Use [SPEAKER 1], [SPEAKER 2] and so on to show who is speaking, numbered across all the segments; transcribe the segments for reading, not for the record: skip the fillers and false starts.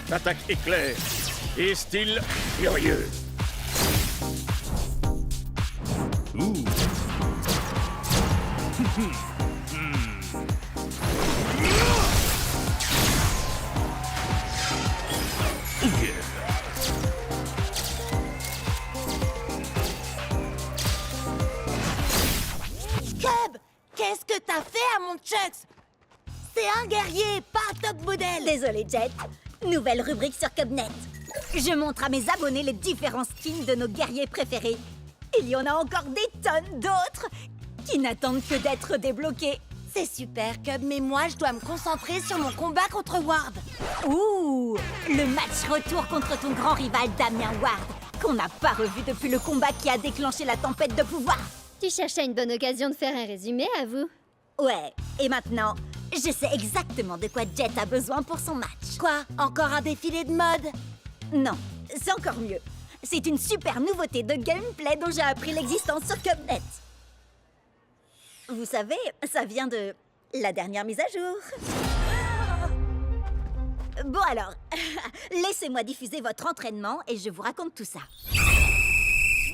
[SPEAKER 1] Attaque éclair et style furieux. Ouh.
[SPEAKER 2] Cub, qu'est-ce que t'as fait à mon Chucks? C'est un guerrier, pas un top modèle.
[SPEAKER 3] Désolé, Jet. Nouvelle rubrique sur Cubnet. Je montre à mes abonnés les différents skins de nos guerriers préférés. Il y en a encore des tonnes d'autres qui n'attendent que d'être débloqués.
[SPEAKER 2] C'est super, Cub, mais moi, je dois me concentrer sur mon combat contre Ward.
[SPEAKER 3] Ouh, le match retour contre ton grand rival Damien Ward, qu'on n'a pas revu depuis le combat qui a déclenché la tempête de pouvoir.
[SPEAKER 4] Tu cherchais une bonne occasion de faire un résumé, à vous?
[SPEAKER 3] Ouais, et maintenant, je sais exactement de quoi Jet a besoin pour son match.
[SPEAKER 2] Quoi? Encore un défilé de mode?
[SPEAKER 3] Non, c'est encore mieux. C'est une super nouveauté de gameplay dont j'ai appris l'existence sur Cubnet. Vous savez, ça vient de la dernière mise à jour. Bon alors, laissez-moi diffuser votre entraînement et je vous raconte tout ça.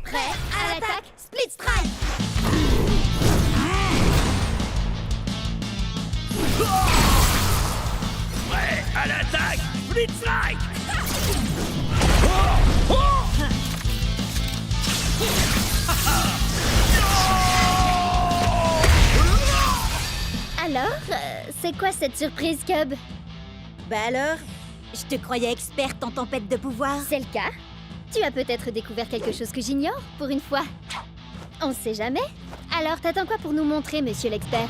[SPEAKER 4] Prêt à l'attaque, Split Strike!
[SPEAKER 1] Prêt à l'attaque, Split Strike.
[SPEAKER 4] Alors, c'est quoi cette surprise, Cub?
[SPEAKER 3] Bah alors, je te croyais experte en tempête de pouvoir.
[SPEAKER 4] C'est le cas? Tu as peut-être découvert quelque chose que j'ignore, pour une fois. On sait jamais. Alors, t'attends quoi pour nous montrer, monsieur l'expert?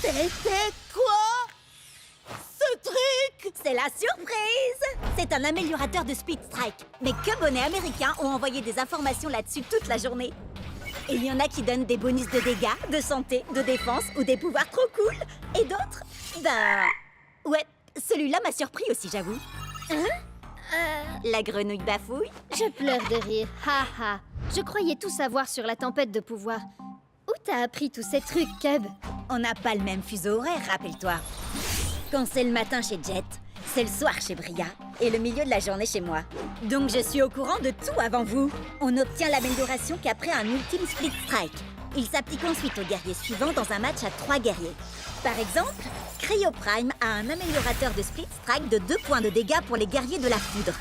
[SPEAKER 2] C'était quoi? Ce truc?
[SPEAKER 3] C'est la surprise! C'est un améliorateur de Speed Strike. Mais que bonnets américains ont envoyé des informations là-dessus toute la journée. Et il y en a qui donnent des bonus de dégâts, de santé, de défense ou des pouvoirs trop cool. Et d'autres, ben... Ouais, celui-là m'a surpris aussi, j'avoue. La grenouille bafouille.
[SPEAKER 4] Je pleure de rire. Ha ha. Je croyais tout savoir sur la tempête de pouvoir. Où t'as appris tous ces trucs, Cub?
[SPEAKER 3] On n'a pas le même fuseau horaire, rappelle-toi. Quand c'est le matin chez Jet, c'est le soir chez Bria et le milieu de la journée chez moi. Donc je suis au courant de tout avant vous. On obtient l'amélioration qu'après un ultime Split Strike. Il s'applique ensuite aux guerriers suivants dans un match à 3 guerriers. Par exemple, Cryo Prime a un améliorateur de Split Strike de 2 points de dégâts pour les guerriers de la foudre.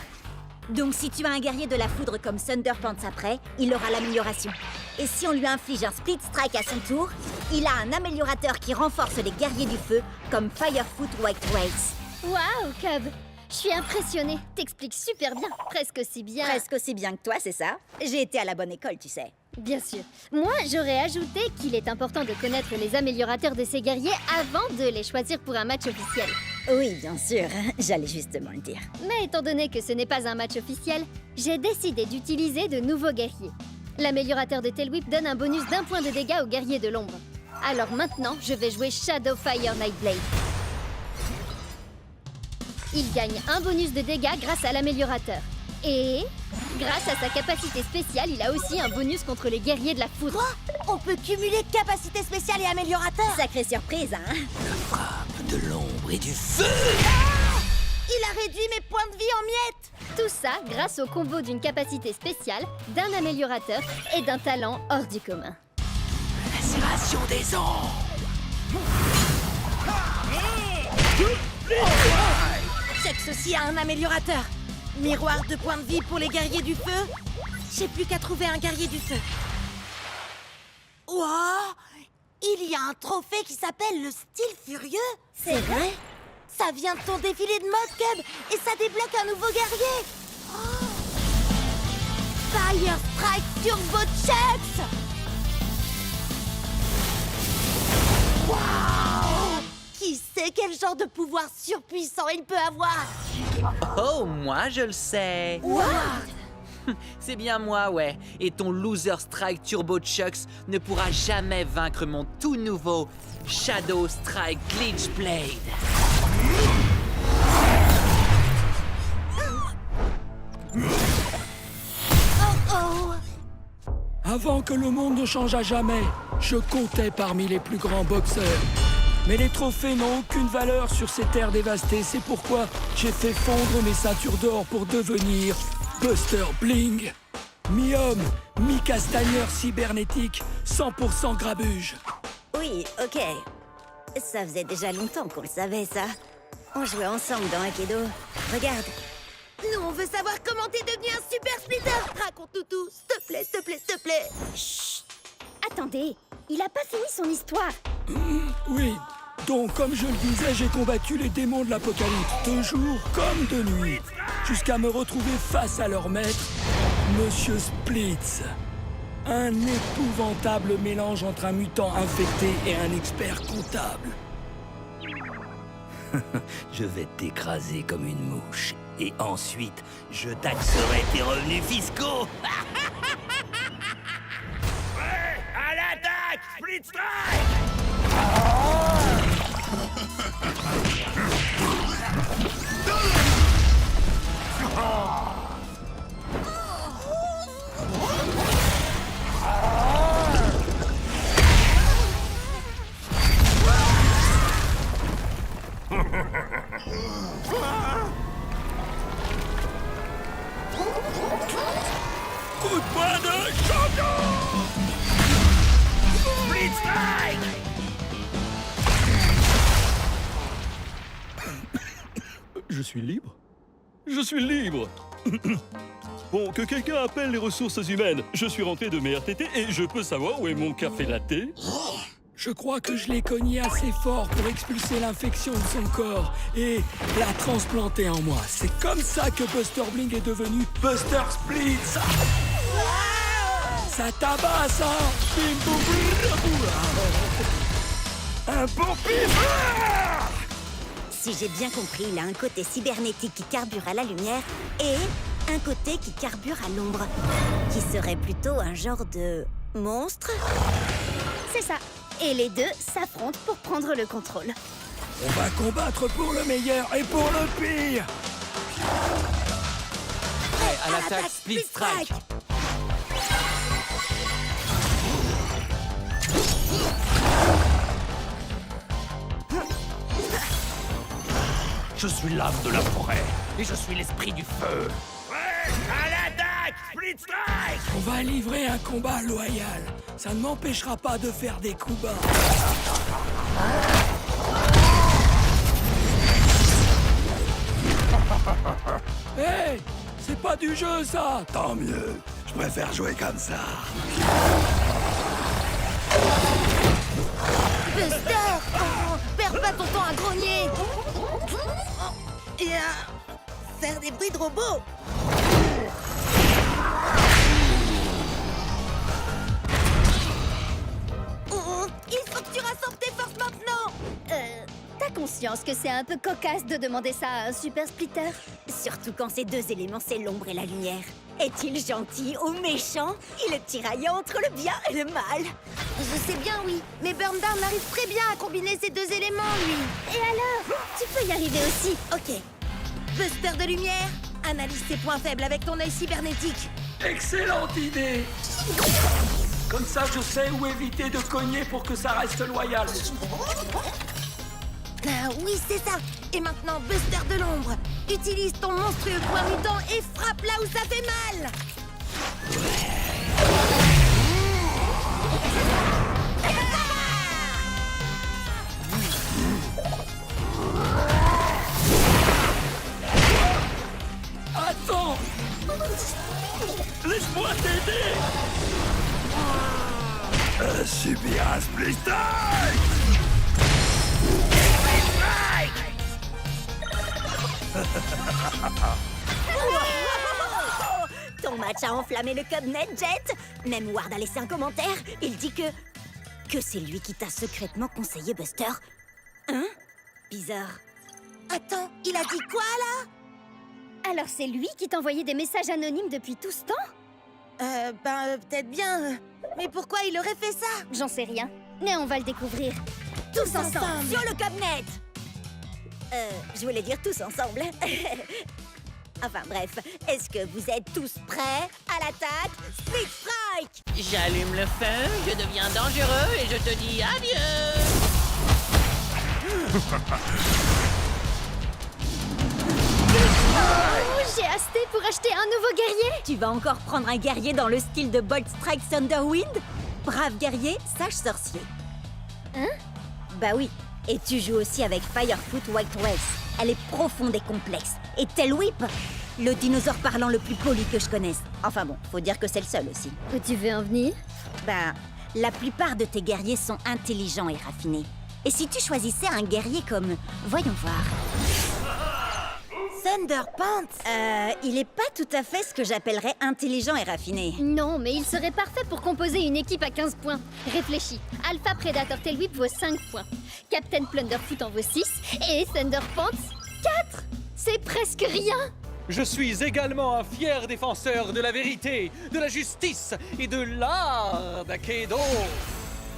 [SPEAKER 3] Donc si tu as un guerrier de la foudre comme Thunderpants après, il aura l'amélioration. Et si on lui inflige un Split Strike à son tour, il a un améliorateur qui renforce les guerriers du feu comme Firefoot White Race.
[SPEAKER 4] Waouh, Cub! Je suis impressionnée. T'expliques super bien. Presque aussi bien.
[SPEAKER 3] Presque aussi bien que toi, c'est ça? J'ai été à la bonne école, tu sais.
[SPEAKER 4] Bien sûr. Moi, j'aurais ajouté qu'il est important de connaître les améliorateurs de ces guerriers avant de les choisir pour un match officiel.
[SPEAKER 3] Oui, bien sûr. J'allais justement le dire.
[SPEAKER 4] Mais étant donné que ce n'est pas un match officiel, j'ai décidé d'utiliser de nouveaux guerriers. L'améliorateur de Tailwhip donne un bonus d'1 point de dégâts aux guerriers de l'ombre. Alors maintenant, je vais jouer Shadowfire Nightblade. Il gagne un bonus de dégâts grâce à l'améliorateur. Et, grâce à sa capacité spéciale, il a aussi un bonus contre les guerriers de la foudre.
[SPEAKER 2] Quoi? On peut cumuler capacité spéciale et améliorateur?
[SPEAKER 3] Sacrée surprise, hein?
[SPEAKER 5] Frappe de l'ombre et du feu.
[SPEAKER 2] Il a réduit mes points de vie en miettes!
[SPEAKER 4] Tout ça grâce au combo d'une capacité spéciale, d'un améliorateur et d'un talent hors du commun.
[SPEAKER 5] Lacération des ombres.
[SPEAKER 2] Chex aussi a un améliorateur. Miroir de points de vie pour les guerriers du feu. J'ai plus qu'à trouver un guerrier du feu. Wow! Il y a un trophée qui s'appelle le style furieux.
[SPEAKER 3] C'est vrai?
[SPEAKER 2] Ça vient de ton défilé de mode, Cub, et ça débloque un nouveau guerrier. Oh! Fire Strike Turbo Chex! Waouh! Qui sait quel genre de pouvoir surpuissant il peut avoir?
[SPEAKER 5] Oh, moi je le sais.
[SPEAKER 2] What?
[SPEAKER 5] C'est bien moi, ouais. Et ton Loser Strike Turbo Chucks ne pourra jamais vaincre mon tout nouveau Shadow Strike Glitch Blade.
[SPEAKER 2] Oh oh!
[SPEAKER 6] Avant que le monde ne change à jamais, Je comptais parmi les plus grands boxeurs. Mais les trophées n'ont aucune valeur sur ces terres dévastées. C'est pourquoi j'ai fait fondre mes ceintures d'or pour devenir Buster Bling. Mi-homme, mi-castagneur cybernétique, 100% grabuge.
[SPEAKER 3] Oui, ok. Ça faisait déjà longtemps qu'on le savait, ça. On jouait ensemble dans Aikido. Regarde.
[SPEAKER 2] Nous, on veut savoir comment t'es devenu un super splitter. Raconte-nous tout, s'il te plaît, s'il te plaît, s'il te plaît.
[SPEAKER 4] Chut! Attendez, il a pas fini son histoire.
[SPEAKER 6] Oui, donc comme je le disais, j'ai combattu les démons de l'apocalypse, de jour comme de nuit, jusqu'à me retrouver face à leur maître, Monsieur Splitz. Un épouvantable mélange entre un mutant infecté et un expert comptable. Je vais t'écraser comme une mouche, et ensuite, je taxerai tes revenus fiscaux.
[SPEAKER 1] Prêt à l'attaque! Split Strike!
[SPEAKER 6] Coup de poing de champion!
[SPEAKER 1] Split Strike!
[SPEAKER 7] Je suis libre? Je suis libre! Bon, que quelqu'un appelle les ressources humaines. Je suis rentré de mes RTT et je peux savoir où est mon café latte?
[SPEAKER 6] Je crois que je l'ai cogné assez fort pour expulser l'infection de son corps et la transplanter en moi. C'est comme ça que Buster Bling est devenu Buster Splitz. Ça tabasse, hein? Bim, boum, boum, boum. Un bon pif!
[SPEAKER 3] Si j'ai bien compris, il a un côté cybernétique qui carbure à la lumière et un côté qui carbure à l'ombre, qui serait plutôt un genre de monstre.
[SPEAKER 4] C'est ça. Et les deux s'affrontent pour prendre le contrôle.
[SPEAKER 6] On va combattre pour le meilleur et pour le pire.
[SPEAKER 5] Prêt à l'attaque Split Strike.
[SPEAKER 1] Je suis l'âme de la forêt et je suis l'esprit du feu. Prêt à l'attaque! Split Strike!
[SPEAKER 6] On va livrer un combat loyal. Ça ne m'empêchera pas de faire des coups bas. Hey! C'est pas du jeu, ça! Tant mieux. Je préfère jouer comme ça.
[SPEAKER 2] Buster! Oh, perds pas ton temps à grogner! Et à faire des bruits de robots! Oh, il faut que tu rassembles tes forces maintenant!
[SPEAKER 4] T'as conscience que c'est un peu cocasse de demander ça à un super splitter?
[SPEAKER 3] Surtout quand ces deux éléments, c'est l'ombre et la lumière. Est-il gentil ou méchant? Il est tiraillant entre le bien et le mal.
[SPEAKER 2] Je sais bien, oui, mais Burndown arrive très bien à combiner ces deux éléments, lui!
[SPEAKER 4] Et alors? Tu peux y arriver aussi.
[SPEAKER 2] Ok. Buster de lumière, analyse tes points faibles avec ton œil cybernétique.
[SPEAKER 6] Excellente idée! Comme ça, je sais où éviter de cogner pour que ça reste loyal.
[SPEAKER 2] Ah oui, c'est ça. Et maintenant, Buster de l'ombre, utilise ton monstrueux point mutant et frappe là où ça fait mal.
[SPEAKER 6] Attends! Laisse-moi t'aider! Subir un split strike!
[SPEAKER 3] Ton match a enflammé le Cubnet, Jet. Même Ward a laissé un commentaire. Il dit que c'est lui qui t'a secrètement conseillé Buster. Hein? Bizarre.
[SPEAKER 2] Attends, il a dit quoi, là?
[SPEAKER 4] Alors c'est lui qui t'envoyait des messages anonymes depuis tout ce temps?
[SPEAKER 2] Peut-être bien. Mais pourquoi il aurait fait ça?
[SPEAKER 4] J'en sais rien. Mais on va le découvrir.
[SPEAKER 3] Tous ensemble, sur le Cubnet. Je voulais dire tous ensemble. Enfin bref, est-ce que vous êtes tous prêts à l'attaque? Split Strike!
[SPEAKER 5] J'allume le feu, je deviens dangereux et je te dis adieu.
[SPEAKER 4] Oh, j'ai hasté pour acheter un nouveau guerrier.
[SPEAKER 3] Tu vas encore prendre un guerrier dans le style de Bolt Strike Thunderwind? Brave guerrier, sage sorcier.
[SPEAKER 4] Hein?
[SPEAKER 3] Bah oui. Et tu joues aussi avec Firefoot White West. Elle est profonde et complexe. Et Tail Whip, le dinosaure parlant le plus poli que je connaisse. Enfin bon, faut dire que c'est le seul aussi.
[SPEAKER 4] Où tu veux en venir?
[SPEAKER 3] Bah, la plupart de tes guerriers sont intelligents et raffinés. Et si tu choisissais un guerrier comme... Voyons voir. Thunderpants. Il est pas tout à fait ce que j'appellerais intelligent et raffiné.
[SPEAKER 4] Non, mais il serait parfait pour composer une équipe à 15 points. Réfléchis. Alpha Predator Tail Whip vaut 5 points. Captain Plunderfoot en vaut 6. Et Thunderpants, 4. C'est presque rien.
[SPEAKER 8] Je suis également un fier défenseur de la vérité, de la justice et de l'art d'Akedo.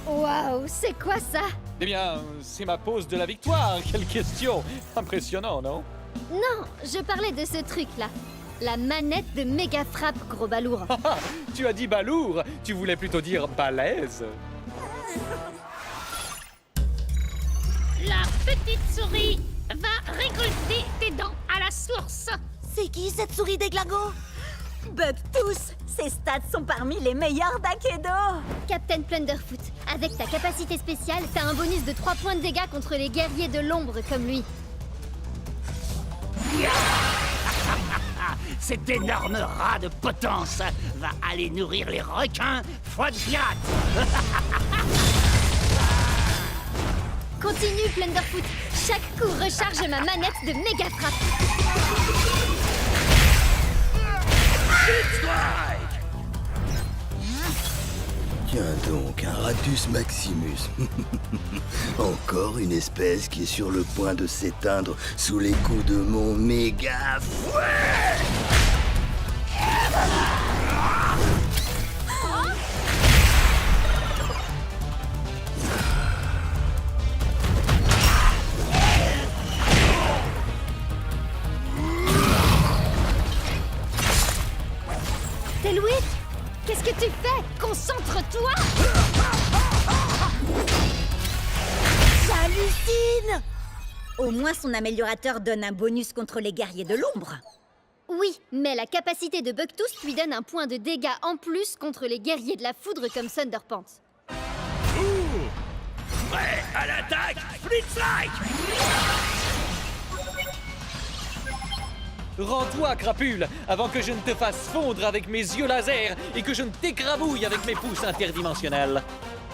[SPEAKER 4] Waouh, c'est quoi ça?
[SPEAKER 8] Eh bien, c'est ma pose de la victoire. Quelle question! Impressionnant, non?
[SPEAKER 4] Non, je parlais de ce truc-là. La manette de méga frappe, gros balourd.
[SPEAKER 8] Ah, tu as dit balourd, tu voulais plutôt dire balèze.
[SPEAKER 9] La petite souris va récolter tes dents à la source.
[SPEAKER 2] C'est qui cette souris déglingo?
[SPEAKER 3] Bucktooth, ses stats sont parmi les meilleurs d'Akedo.
[SPEAKER 4] Captain Plunderfoot, avec ta capacité spéciale, t'as un bonus de 3 points de dégâts contre les guerriers de l'ombre comme lui.
[SPEAKER 1] Cet énorme rat de potence va aller nourrir les requins foi de pirate.
[SPEAKER 4] Continue, Plunderfoot. Chaque coup recharge ma manette de méga frappe.
[SPEAKER 10] Tiens donc, un Ratus Maximus. Encore une espèce qui est sur le point de s'éteindre sous les coups de mon méga fouet.
[SPEAKER 4] Tail Whip, qu'est-ce que tu fais? Concentre-toi!
[SPEAKER 3] J'hallucine! Au moins son améliorateur donne un bonus contre les guerriers de l'ombre.
[SPEAKER 4] Oui, mais la capacité de Bucktooth lui donne un point de dégâts en plus contre les guerriers de la foudre comme Thunderpants.
[SPEAKER 1] Prêt à l'attaque, Split Strike.
[SPEAKER 8] Rends-toi, crapule, avant que je ne te fasse fondre avec mes yeux laser et que je ne t'écrabouille avec mes pouces interdimensionnels.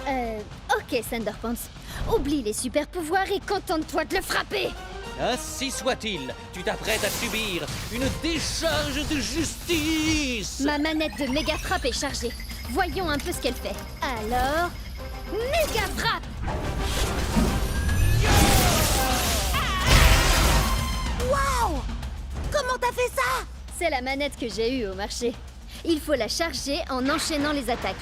[SPEAKER 4] Ok, Thunderpants. Oublie les super pouvoirs et contente-toi de le frapper!
[SPEAKER 8] Ainsi soit-il, tu t'apprêtes à subir une décharge de justice.
[SPEAKER 4] Ma manette de méga frappe est chargée. Voyons un peu ce qu'elle fait. Alors... méga frappe!
[SPEAKER 2] Waouh! Comment t'as fait ça?
[SPEAKER 4] C'est la manette que j'ai eue au marché. Il faut la charger en enchaînant les attaques.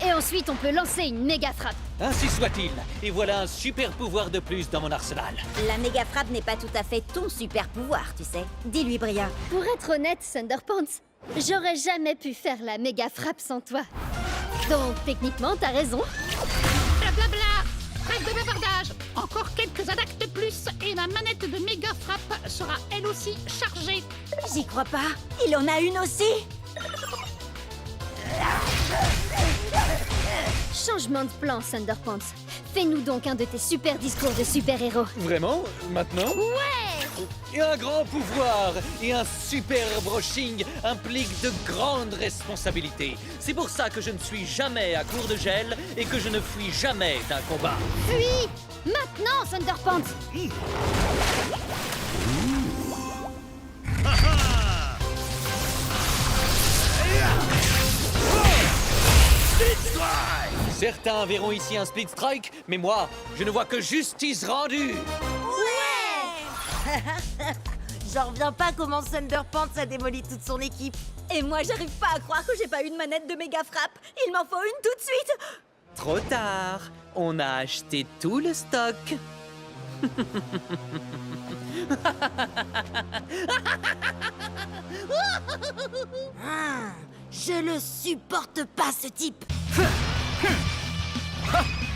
[SPEAKER 4] Et ensuite, on peut lancer une méga frappe.
[SPEAKER 8] Ainsi soit-il, et voilà un super pouvoir de plus dans mon arsenal.
[SPEAKER 3] La méga frappe n'est pas tout à fait ton super pouvoir, tu sais. Dis-lui, Bria.
[SPEAKER 4] Pour être honnête, Thunderpants, j'aurais jamais pu faire la méga frappe sans toi. Donc, techniquement, t'as raison.
[SPEAKER 9] Blablabla. Trêve de bavardage. Encore quelques attaques de plus et la manette de méga frappe sera elle aussi chargée.
[SPEAKER 3] J'y crois pas. Il en a une aussi.
[SPEAKER 4] Changement de plan, Thunderpants. Fais-nous donc un de tes super discours de super-héros.
[SPEAKER 8] Vraiment? Maintenant?
[SPEAKER 4] Ouais!
[SPEAKER 8] Et un grand pouvoir et un super brushing impliquent de grandes responsabilités. C'est pour ça que je ne suis jamais à court de gel et que je ne fuis jamais d'un combat.
[SPEAKER 4] Fuis! Maintenant, Thunderpants!
[SPEAKER 8] Certains verront ici un split strike, mais moi, je ne vois que justice rendue.
[SPEAKER 2] Ouais! J'en reviens pas comment Thunderpants a démoli toute son équipe.
[SPEAKER 3] Et moi, j'arrive pas à croire que j'ai pas une manette de méga frappe. Il m'en faut une tout de suite.
[SPEAKER 5] Trop tard, on a acheté tout le stock.
[SPEAKER 2] Je le supporte pas, ce type.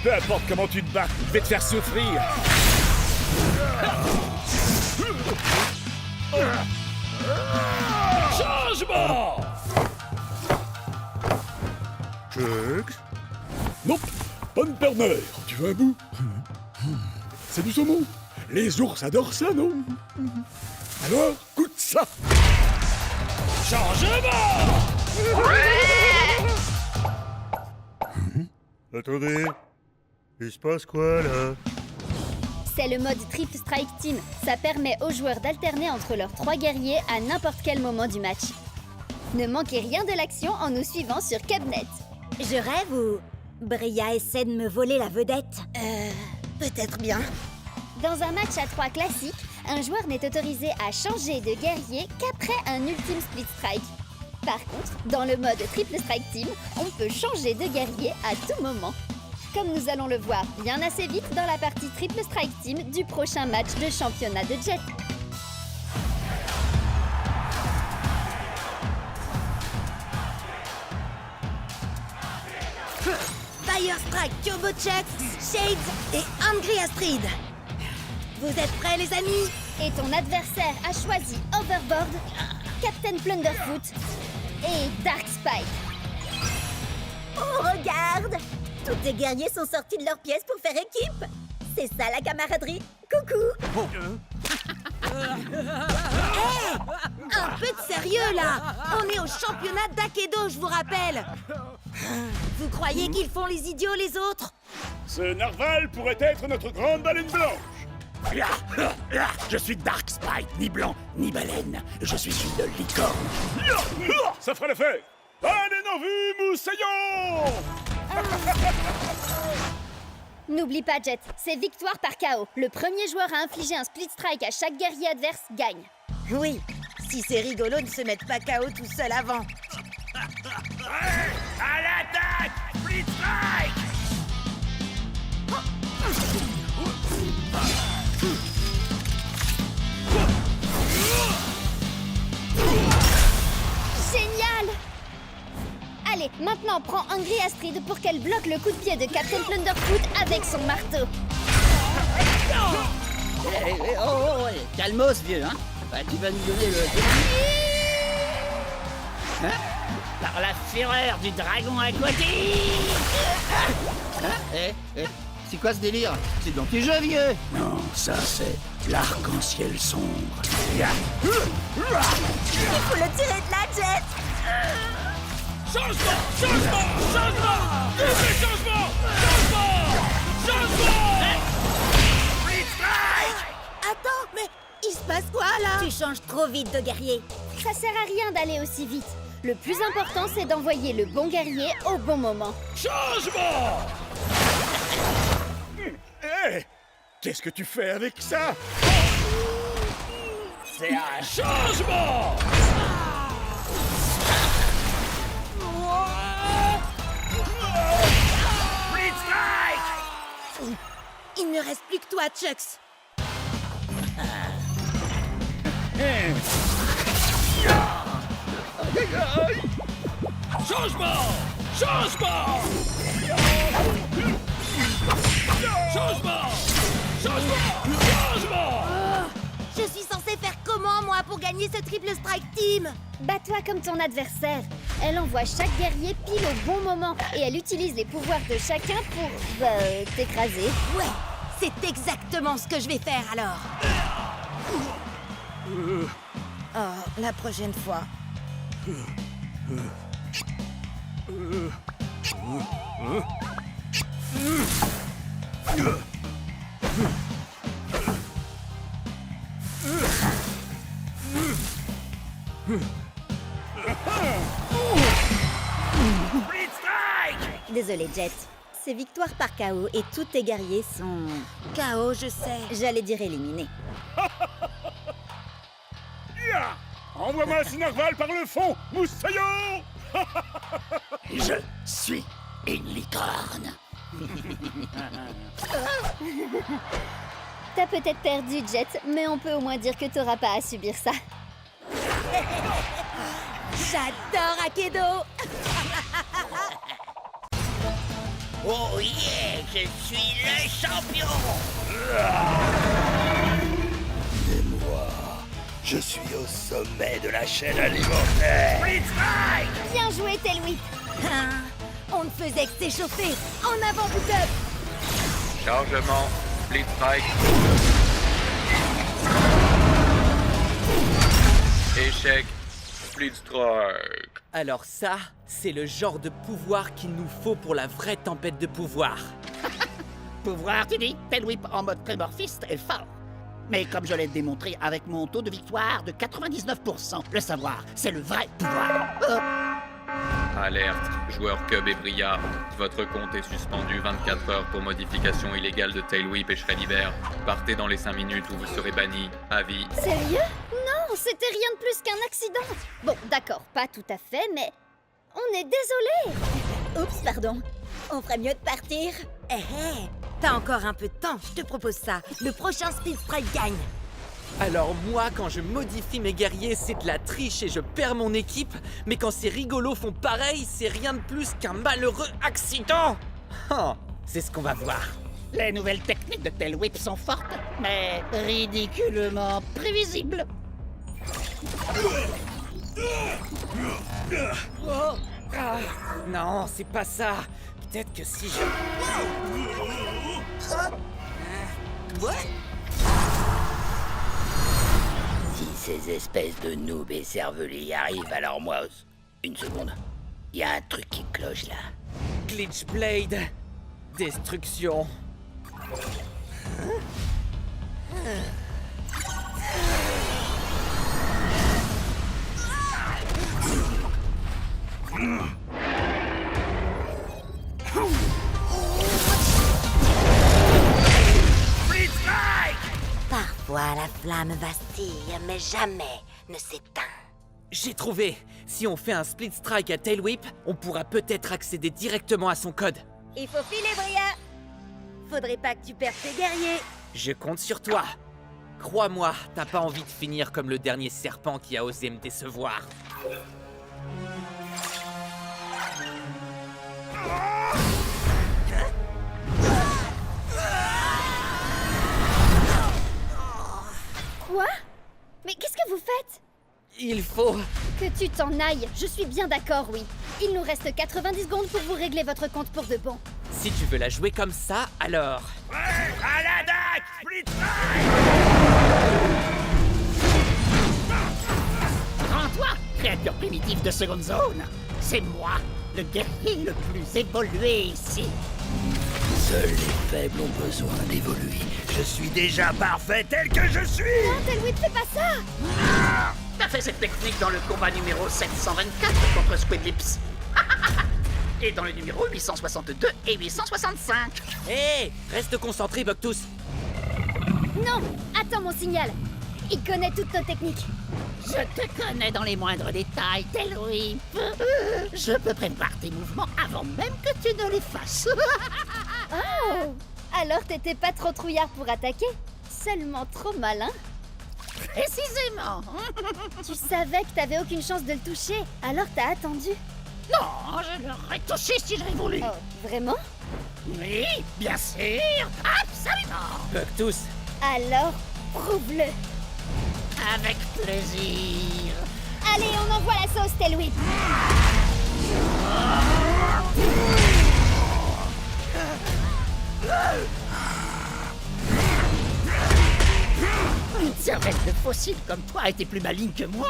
[SPEAKER 1] Peu importe comment tu te bats, je vais te faire souffrir.
[SPEAKER 6] Changement!
[SPEAKER 7] Chucks. Nope, pas de père-mère. Tu veux un bout? C'est du saumon. Les ours adorent ça, non? Alors, goûte ça.
[SPEAKER 6] Changement!
[SPEAKER 7] Attendez. Il se passe quoi, là?
[SPEAKER 4] C'est le mode Triple Strike Team. Ça permet aux joueurs d'alterner entre leurs 3 guerriers à n'importe quel moment du match. Ne manquez rien de l'action en nous suivant sur Cabnet.
[SPEAKER 3] Je rêve ou Bria essaie de me voler la vedette?
[SPEAKER 2] Peut-être bien.
[SPEAKER 4] Dans un match à 3 classique, un joueur n'est autorisé à changer de guerrier qu'après un ultime split strike. Par contre, dans le mode Triple Strike Team, on peut changer de guerrier à tout moment. Comme nous allons le voir bien assez vite dans la partie Triple Strike Team du prochain match de championnat de Jet.
[SPEAKER 2] Fire Strike, Turbo Chucks, Shades et Angry Astrid. Vous êtes prêts, les amis?
[SPEAKER 4] Et ton adversaire a choisi Overboard, Captain Plunderfoot et Dark Spike.
[SPEAKER 3] Oh, regarde! Tous tes guerriers sont sortis de leur pièce pour faire équipe! C'est ça la camaraderie! Coucou!
[SPEAKER 2] Un peu de sérieux, là! On est au championnat d'Akedo, je vous rappelle! Vous croyez qu'ils font les idiots, les autres?
[SPEAKER 7] Ce narval pourrait être notre grande baleine blanche.
[SPEAKER 1] Je suis Dark Spike, ni blanc, ni baleine. Je suis une licorne.
[SPEAKER 7] Ça fera l'affaire. Allez, non vu, moussaillon!
[SPEAKER 4] N'oublie pas, Jet, c'est victoire par KO. Le premier joueur à infliger un split strike à chaque guerrier adverse gagne.
[SPEAKER 2] Oui, si c'est rigolo de se mettre pas KO tout seul avant.
[SPEAKER 1] À l'attaque! Split Strike!
[SPEAKER 4] Génial! Allez, maintenant prends Angry Astrid pour qu'elle bloque le coup de pied de Captain Plunderfoot avec son marteau.
[SPEAKER 11] Calmos, vieux, hein? Bah, tu vas nous donner le... Hein? Par la fureur du dragon aquatique! C'est quoi ce délire? C'est dans tes jeux, vieux!
[SPEAKER 1] Non, ça c'est l'arc-en-ciel sombre.
[SPEAKER 3] Il faut le tirer de la Jet!
[SPEAKER 6] Changement! Changement! Changement! Double changement! Changement! Changement!
[SPEAKER 1] Split Strike!
[SPEAKER 2] Attends, mais il se passe quoi, là?
[SPEAKER 3] Tu changes trop vite de guerrier!
[SPEAKER 4] Ça sert à rien d'aller aussi vite. Le plus important, c'est d'envoyer le bon guerrier au bon moment.
[SPEAKER 6] Changement!
[SPEAKER 7] Hé! Qu'est-ce que tu fais avec ça?
[SPEAKER 6] C'est un changement!
[SPEAKER 1] Split Strike!
[SPEAKER 2] Il ne reste plus que toi, Chucks.
[SPEAKER 6] Changement! Changement! Changement! Changement! Changement!
[SPEAKER 2] Je suis censée faire comment, moi, pour gagner ce Triple Strike Team?
[SPEAKER 4] Bats-toi comme ton adversaire. Elle envoie chaque guerrier pile au bon moment et elle utilise les pouvoirs de chacun pour, t'écraser.
[SPEAKER 2] Ouais, c'est exactement ce que je vais faire, alors. Oh, la prochaine fois.
[SPEAKER 1] Split Strike!
[SPEAKER 3] Désolé, Jet. C'est victoire par KO et tous tes guerriers sont...
[SPEAKER 2] KO, je sais.
[SPEAKER 3] J'allais dire éliminés.
[SPEAKER 7] Ya! Envoie-moi ce narval par le fond, moussaillon!
[SPEAKER 1] Je suis une licorne.
[SPEAKER 4] T'as peut-être perdu, Jet, mais on peut au moins dire que t'auras pas à subir ça.
[SPEAKER 2] J'adore Akedo.
[SPEAKER 11] Oh yeah, je suis le champion.
[SPEAKER 10] Et moi, je suis au sommet de la chaîne alimentaire.
[SPEAKER 4] Bien joué, Tailwhip.
[SPEAKER 2] Ah, on ne faisait que s'échauffer. En avant, Boot-Up.
[SPEAKER 12] Chargement, Split Strike. Échec, Split Strike.
[SPEAKER 5] Alors ça, c'est le genre de pouvoir qu'il nous faut pour la vraie tempête de pouvoir.
[SPEAKER 11] Pouvoir, tu dis? Tailwhip en mode prémorphiste est fort. Mais comme je l'ai démontré avec mon taux de victoire de 99%, le savoir, c'est le vrai pouvoir.
[SPEAKER 12] Alerte, joueur Cub et Bria. Votre compte est suspendu 24 heures pour modification illégale de Tailwhip et Shreddiver. Partez dans les 5 minutes où vous serez banni. Avis.
[SPEAKER 4] Sérieux? Non, c'était rien de plus qu'un accident. Bon, d'accord, pas tout à fait, mais on est désolé.
[SPEAKER 3] Oups, pardon. On ferait mieux de partir.
[SPEAKER 2] Hé hé, t'as encore un peu de temps, je te propose ça. Le prochain Speed Strike gagne.
[SPEAKER 5] Alors moi, quand je modifie mes guerriers, c'est de la triche et je perds mon équipe. Mais quand ces rigolos font pareil, c'est rien de plus qu'un malheureux accident. Oh, c'est ce qu'on va voir.
[SPEAKER 11] Les nouvelles techniques de Tailwhip sont fortes, mais ridiculement prévisibles.
[SPEAKER 5] Oh, ah, non, c'est pas ça. Peut-être que si je...
[SPEAKER 11] Si ces espèces de noobs et cervelés y arrivent, alors moi... Une seconde. Il y a un truc qui cloche là.
[SPEAKER 5] Glitch Blade. Destruction.
[SPEAKER 2] Parfois la flamme vacille, mais jamais ne s'éteint.
[SPEAKER 5] J'ai trouvé. Si on fait un split strike à Tailwhip, on pourra peut-être accéder directement à son code.
[SPEAKER 3] Il faut filer, Bria.
[SPEAKER 2] Faudrait pas que tu perdes tes guerriers.
[SPEAKER 5] Je compte sur toi. Crois-moi, t'as pas envie de finir comme le dernier serpent qui a osé me décevoir.
[SPEAKER 4] Quoi? Mais qu'est-ce que vous faites?
[SPEAKER 5] Il faut...
[SPEAKER 4] Que tu t'en ailles, je suis bien d'accord, oui. Il nous reste 90 secondes pour vous régler votre compte pour de bon.
[SPEAKER 5] Si tu veux la jouer comme ça, alors...
[SPEAKER 1] À la DAC! Split Strike!
[SPEAKER 11] Rends-toi, créature primitive de seconde zone. C'est moi, le guerrier le plus évolué ici.
[SPEAKER 10] Seuls les faibles ont besoin d'évoluer. Je suis déjà parfait tel que je suis.
[SPEAKER 4] Non, Tailwhip, fais pas ça!
[SPEAKER 11] T'as fait cette technique dans le combat numéro 724 contre Squidlips. Et dans le numéro 862 et 865.
[SPEAKER 5] Hé, reste concentré, Bucktooth.
[SPEAKER 4] Non! Attends mon signal! Il connaît toutes nos techniques.
[SPEAKER 11] Je te connais dans les moindres détails, Tailwhip. Je peux prévoir tes mouvements avant même que tu ne les fasses.
[SPEAKER 4] Oh! Alors t'étais pas trop trouillard pour attaquer? Seulement trop malin?
[SPEAKER 11] Précisément.
[SPEAKER 4] Tu savais que t'avais aucune chance de le toucher, alors t'as attendu.
[SPEAKER 11] Non, je l'aurais touché si j'avais voulu.
[SPEAKER 4] Oh, vraiment?
[SPEAKER 11] Oui, bien sûr. Absolument.
[SPEAKER 5] Bucktooth.
[SPEAKER 4] Alors, prouve-le.
[SPEAKER 11] Avec plaisir.
[SPEAKER 4] Allez, on envoie la sauce, Tailwhip.
[SPEAKER 11] Une cervelle de fossile comme toi était plus maligne que moi.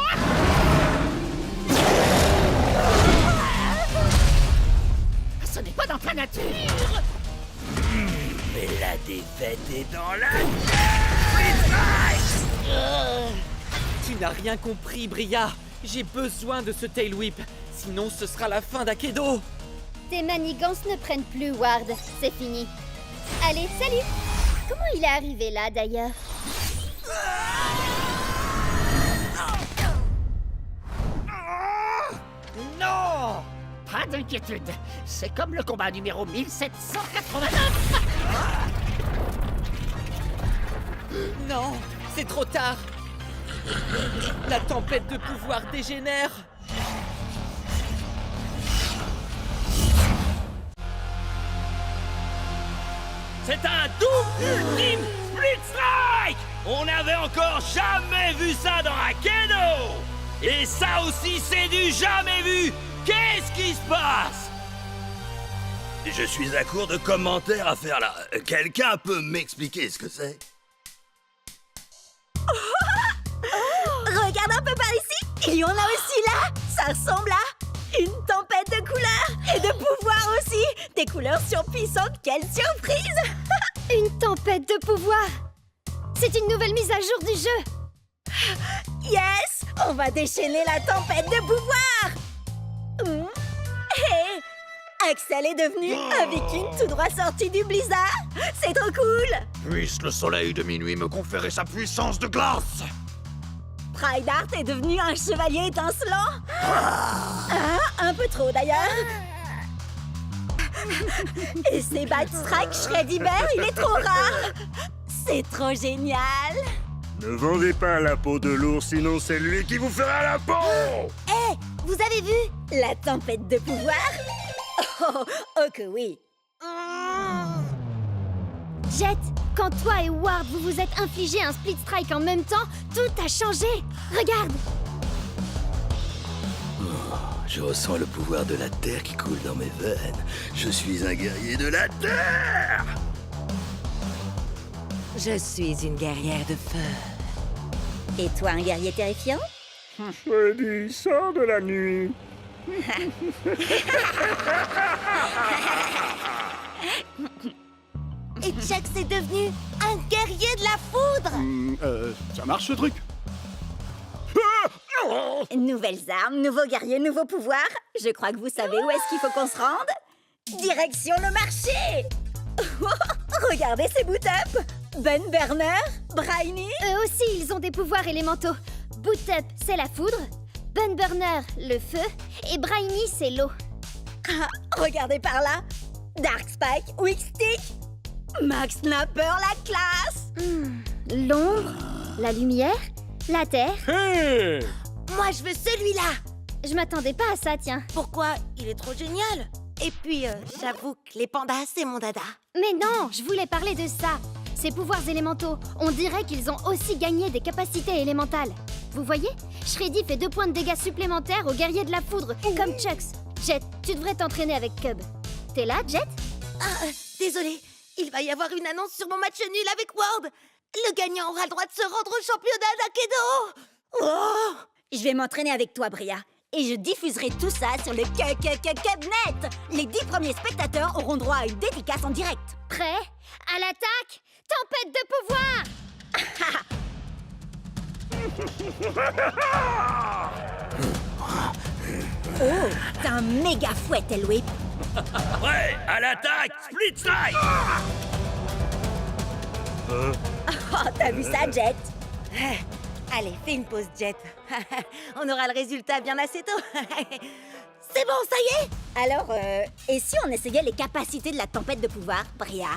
[SPEAKER 11] Ce n'est pas dans ta nature.
[SPEAKER 10] Mais la défaite est dans la...
[SPEAKER 5] Tu n'as rien compris, Bria. J'ai besoin de ce Tailwhip. Sinon, ce sera la fin d'Akedo.
[SPEAKER 4] Tes manigances ne prennent plus, Ward. C'est fini. Allez, salut! Comment il est arrivé là, d'ailleurs?
[SPEAKER 11] Non! Pas d'inquiétude. C'est comme le combat numéro 1789.
[SPEAKER 5] Non, c'est trop tard. La tempête de pouvoir dégénère.
[SPEAKER 1] C'est un double ultime Split Strike! On n'avait encore jamais vu ça dans Akedo! Et ça aussi, c'est du jamais vu! Qu'est-ce qui se passe?
[SPEAKER 10] Je suis à court de commentaires à faire là. Quelqu'un peut m'expliquer ce que c'est?
[SPEAKER 3] Regarde un peu par ici. Il y en a aussi là. Ça ressemble à une tempête de couleurs et de pouvoir aussi. Des couleurs surpuissantes. Quelle surprise!
[SPEAKER 4] Une tempête de pouvoir! C'est une nouvelle mise à jour du jeu!
[SPEAKER 3] Yes! On va déchaîner la tempête de pouvoir! Hé! Axel est devenu un viking tout droit sorti du blizzard! C'est trop cool!
[SPEAKER 1] Puisse le soleil de minuit me conférer sa puissance de glace!
[SPEAKER 3] Prydart est devenu un chevalier étincelant! Un peu trop d'ailleurs! Et c'est Strike Shreddy Bear, il est trop rare! C'est trop génial!
[SPEAKER 10] Ne vendez pas la peau de l'ours, sinon c'est lui qui vous fera la peau!
[SPEAKER 3] Hé! Vous avez vu? La tempête de pouvoir? Oh que oui!
[SPEAKER 4] Jet, quand toi et Ward vous vous êtes infligé un split strike en même temps, tout a changé! Regarde!
[SPEAKER 10] Je ressens le pouvoir de la terre qui coule dans mes veines. Je suis un guerrier de la terre!
[SPEAKER 2] Je suis une guerrière de feu.
[SPEAKER 3] Et toi, un guerrier terrifiant?
[SPEAKER 10] Freddy, sors de la nuit!
[SPEAKER 2] Et Jack est devenu un guerrier de la foudre!
[SPEAKER 7] Ça marche ce truc?
[SPEAKER 3] Nouvelles armes, nouveaux guerriers, nouveaux pouvoirs. Je crois que vous savez où est-ce qu'il faut qu'on se rende. Direction le marché! Regardez ces boot-up! Ben Burner, Briny.
[SPEAKER 4] Eux aussi, ils ont des pouvoirs élémentaux. Boot Up, c'est la foudre. Bun Burner, le feu. Et Briny, c'est l'eau.
[SPEAKER 3] Regardez par là. Dark Spike, Weak Stick. Max Snapper, la classe.
[SPEAKER 4] L'ombre, la lumière, la terre.
[SPEAKER 2] Moi, je veux celui-là!
[SPEAKER 4] Je m'attendais pas à ça, tiens.
[SPEAKER 2] Pourquoi? Il est trop génial! Et puis, j'avoue que les pandas, c'est mon dada.
[SPEAKER 4] Mais non, je voulais parler de ça. Ces pouvoirs élémentaux, on dirait qu'ils ont aussi gagné des capacités élémentales. Vous voyez? Shreddy fait 2 points de dégâts supplémentaires aux guerriers de la foudre, comme Chucks. Jet, tu devrais t'entraîner avec Cub. T'es là, Jet?
[SPEAKER 2] Désolé, il va y avoir une annonce sur mon match nul avec Ward. Le gagnant aura le droit de se rendre au championnat d'Akedo.
[SPEAKER 3] Oh! Je vais m'entraîner avec toi, Bria. Et je diffuserai tout ça sur le Cubnet. Les 10 premiers spectateurs auront droit à une dédicace en direct.
[SPEAKER 4] Prêt? À l'attaque? Tempête de pouvoir!
[SPEAKER 3] Oh, t'as un méga fouet, Tailwhip.
[SPEAKER 1] Ouais, à l'attaque! Split Strike!
[SPEAKER 3] Oh, t'as vu ça, Jet?
[SPEAKER 2] Allez, fais une pause, Jet. On aura le résultat bien assez tôt. C'est bon, ça y est?
[SPEAKER 3] Alors, et si on essayait les capacités de la tempête de pouvoir, Bria?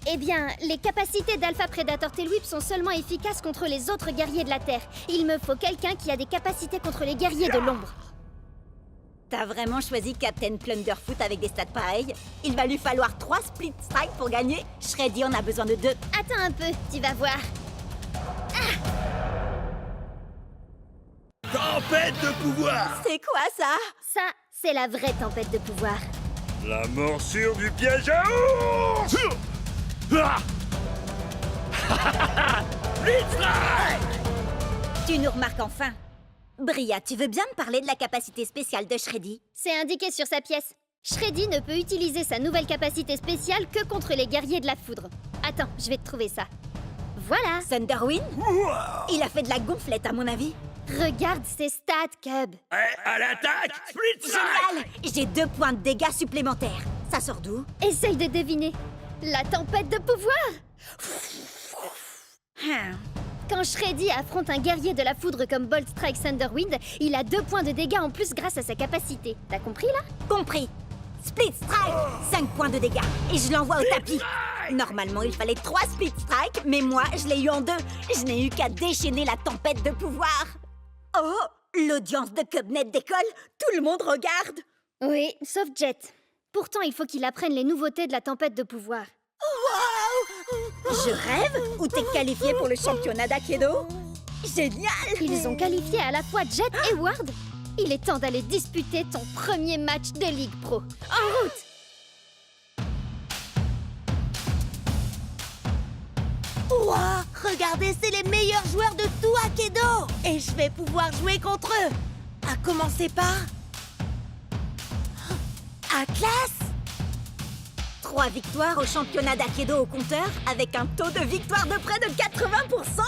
[SPEAKER 4] Eh bien, les capacités d'Alpha Predator Tailwhip sont seulement efficaces contre les autres guerriers de la Terre. Il me faut quelqu'un qui a des capacités contre les guerriers de l'ombre.
[SPEAKER 3] T'as vraiment choisi Captain Plunderfoot avec des stats pareils? Il va lui falloir 3 split strikes pour gagner. Shreddy en a besoin de 2.
[SPEAKER 4] Attends un peu, tu vas voir.
[SPEAKER 10] Tempête de pouvoir!
[SPEAKER 3] C'est quoi ça?
[SPEAKER 4] Ça, c'est la vraie tempête de pouvoir.
[SPEAKER 10] La morsure du piège à ours!
[SPEAKER 3] Tu nous remarques enfin. Bria, tu veux bien me parler de la capacité spéciale de Shreddy?
[SPEAKER 4] C'est indiqué sur sa pièce. Shreddy ne peut utiliser sa nouvelle capacité spéciale que contre les guerriers de la foudre. Attends, je vais te trouver ça. Voilà.
[SPEAKER 3] Thunderwind? Il a fait de la gonflette, à mon avis.
[SPEAKER 4] Regarde ses stats, Cub.
[SPEAKER 1] À l'attaque! Split Strike!
[SPEAKER 3] Génial! J'ai 2 points de dégâts supplémentaires. Ça sort d'où?
[SPEAKER 4] Essaye de deviner. La tempête de pouvoir! Quand Shreddy affronte un guerrier de la foudre comme Bolt Strike Thunderwind, il a 2 points de dégâts en plus grâce à sa capacité. T'as compris, là?
[SPEAKER 3] Compris. Split Strike, 5 points de dégâts. Et je l'envoie au tapis. Normalement, il fallait 3 Split Strike, mais moi, je l'ai eu en 2. Je n'ai eu qu'à déchaîner la tempête de pouvoir. Oh, l'audience de Cubnet décolle. Tout le monde regarde.
[SPEAKER 4] Oui, sauf Jet. Pourtant, il faut qu'il apprenne les nouveautés de la tempête de pouvoir.
[SPEAKER 3] Je rêve? Ou t'es qualifié pour le championnat d'Aikido? Génial!
[SPEAKER 4] Ils ont qualifié à la fois Jet et Ward. Il est temps d'aller disputer ton premier match de Ligue Pro. En route!
[SPEAKER 2] Ouah, regardez, c'est les meilleurs joueurs de tout Aikido! Et je vais pouvoir jouer contre eux! À commencer par... Atlas?
[SPEAKER 3] 3 victoires au championnat d'Aikido au compteur, avec un taux de victoire de près de 80%.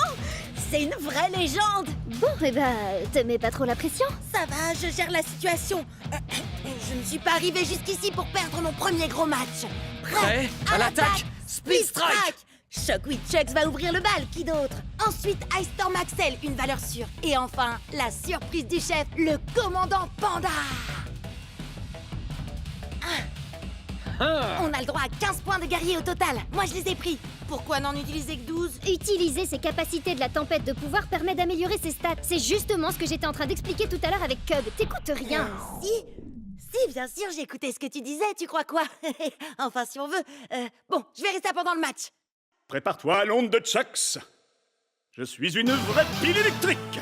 [SPEAKER 3] C'est une vraie légende.
[SPEAKER 4] Bon, eh ben, te mets pas trop la pression.
[SPEAKER 2] Ça va, je gère la situation. Je ne suis pas arrivée jusqu'ici pour perdre mon premier gros match.
[SPEAKER 5] Prêt à l'attaque, Split Strike.
[SPEAKER 2] Shockwave Chucks va ouvrir le bal, qui d'autre? Ensuite, Ice Storm Axel, une valeur sûre. Et enfin, la surprise du chef, le commandant Panda. On a le droit à 15 points de guerrier au total. Moi, je les ai pris. Pourquoi n'en utiliser que 12?
[SPEAKER 4] Utiliser ses capacités de la tempête de pouvoir permet d'améliorer ses stats. C'est justement ce que j'étais en train d'expliquer tout à l'heure avec Cub. T'écoutes rien.
[SPEAKER 2] Si, bien sûr, j'ai écouté ce que tu disais, tu crois quoi? Enfin, si on veut. Bon, je verrai ça pendant le match.
[SPEAKER 7] Prépare-toi à l'onde de Chucks. Je suis une vraie pile électrique.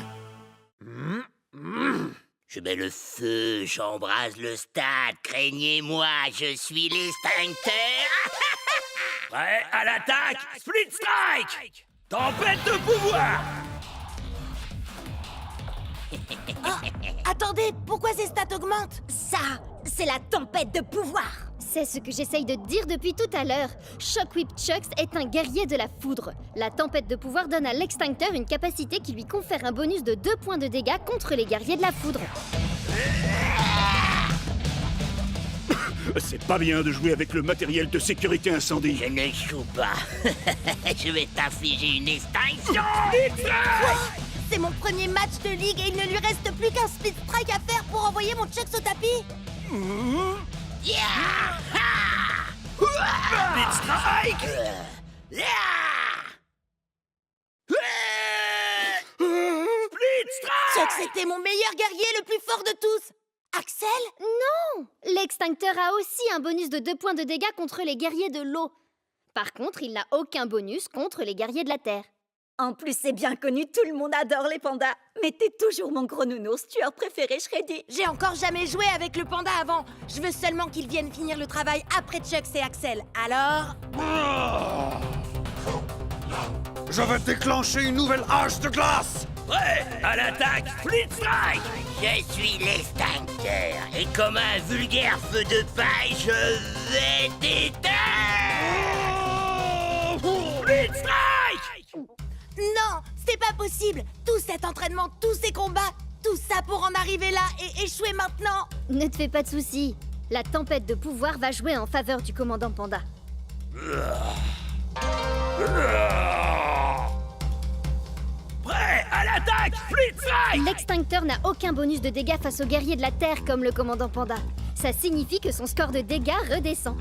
[SPEAKER 10] Je mets le feu, j'embrase le stade, craignez-moi, je suis l'extincteur.
[SPEAKER 1] Prêt à l'attaque, Split Strike! Tempête de pouvoir!
[SPEAKER 2] Attendez, pourquoi ces stats augmentent?
[SPEAKER 3] Ça, c'est la tempête de pouvoir.
[SPEAKER 4] C'est ce que j'essaye de te dire depuis tout à l'heure. Shockwave Chucks est un guerrier de la foudre. La tempête de pouvoir donne à l'extincteur une capacité qui lui confère un bonus de 2 points de dégâts contre les guerriers de la foudre.
[SPEAKER 7] C'est pas bien de jouer avec le matériel de sécurité incendie.
[SPEAKER 10] Je ne joue pas. Je vais t'infliger une extinction.
[SPEAKER 2] C'est mon premier match de ligue et il ne lui reste plus qu'un Split Strike à faire pour envoyer mon Chucks au tapis.
[SPEAKER 1] Split Strike! Split Strike!
[SPEAKER 2] Chucks était mon meilleur guerrier, le plus fort de tous. Axel?
[SPEAKER 4] Non! L'extincteur a aussi un bonus de 2 points de dégâts contre les guerriers de l'eau. Par contre, il n'a aucun bonus contre les guerriers de la terre.
[SPEAKER 3] En plus, c'est bien connu, tout le monde adore les pandas. Mais t'es toujours mon gros nounours, tueur préféré, Shreddy.
[SPEAKER 2] J'ai encore jamais joué avec le panda avant. Je veux seulement qu'il vienne finir le travail après Chucks et Axel. Alors...
[SPEAKER 13] Je vais déclencher une nouvelle hache de glace.
[SPEAKER 1] Prêt à l'attaque, Split Strike!
[SPEAKER 10] Je suis l'extincteur et comme un vulgaire feu de paille, je vais t'éteindre.
[SPEAKER 1] Split Strike!
[SPEAKER 2] Non, c'est pas possible. Tout cet entraînement, tous ces combats, tout ça pour en arriver là et échouer maintenant.
[SPEAKER 4] Ne te fais pas de soucis. La tempête de pouvoir va jouer en faveur du commandant Panda.
[SPEAKER 1] Prêt à l'attaque, Split Strike!
[SPEAKER 4] L'extincteur n'a aucun bonus de dégâts face aux guerriers de la Terre comme le commandant Panda. Ça signifie que son score de dégâts redescend.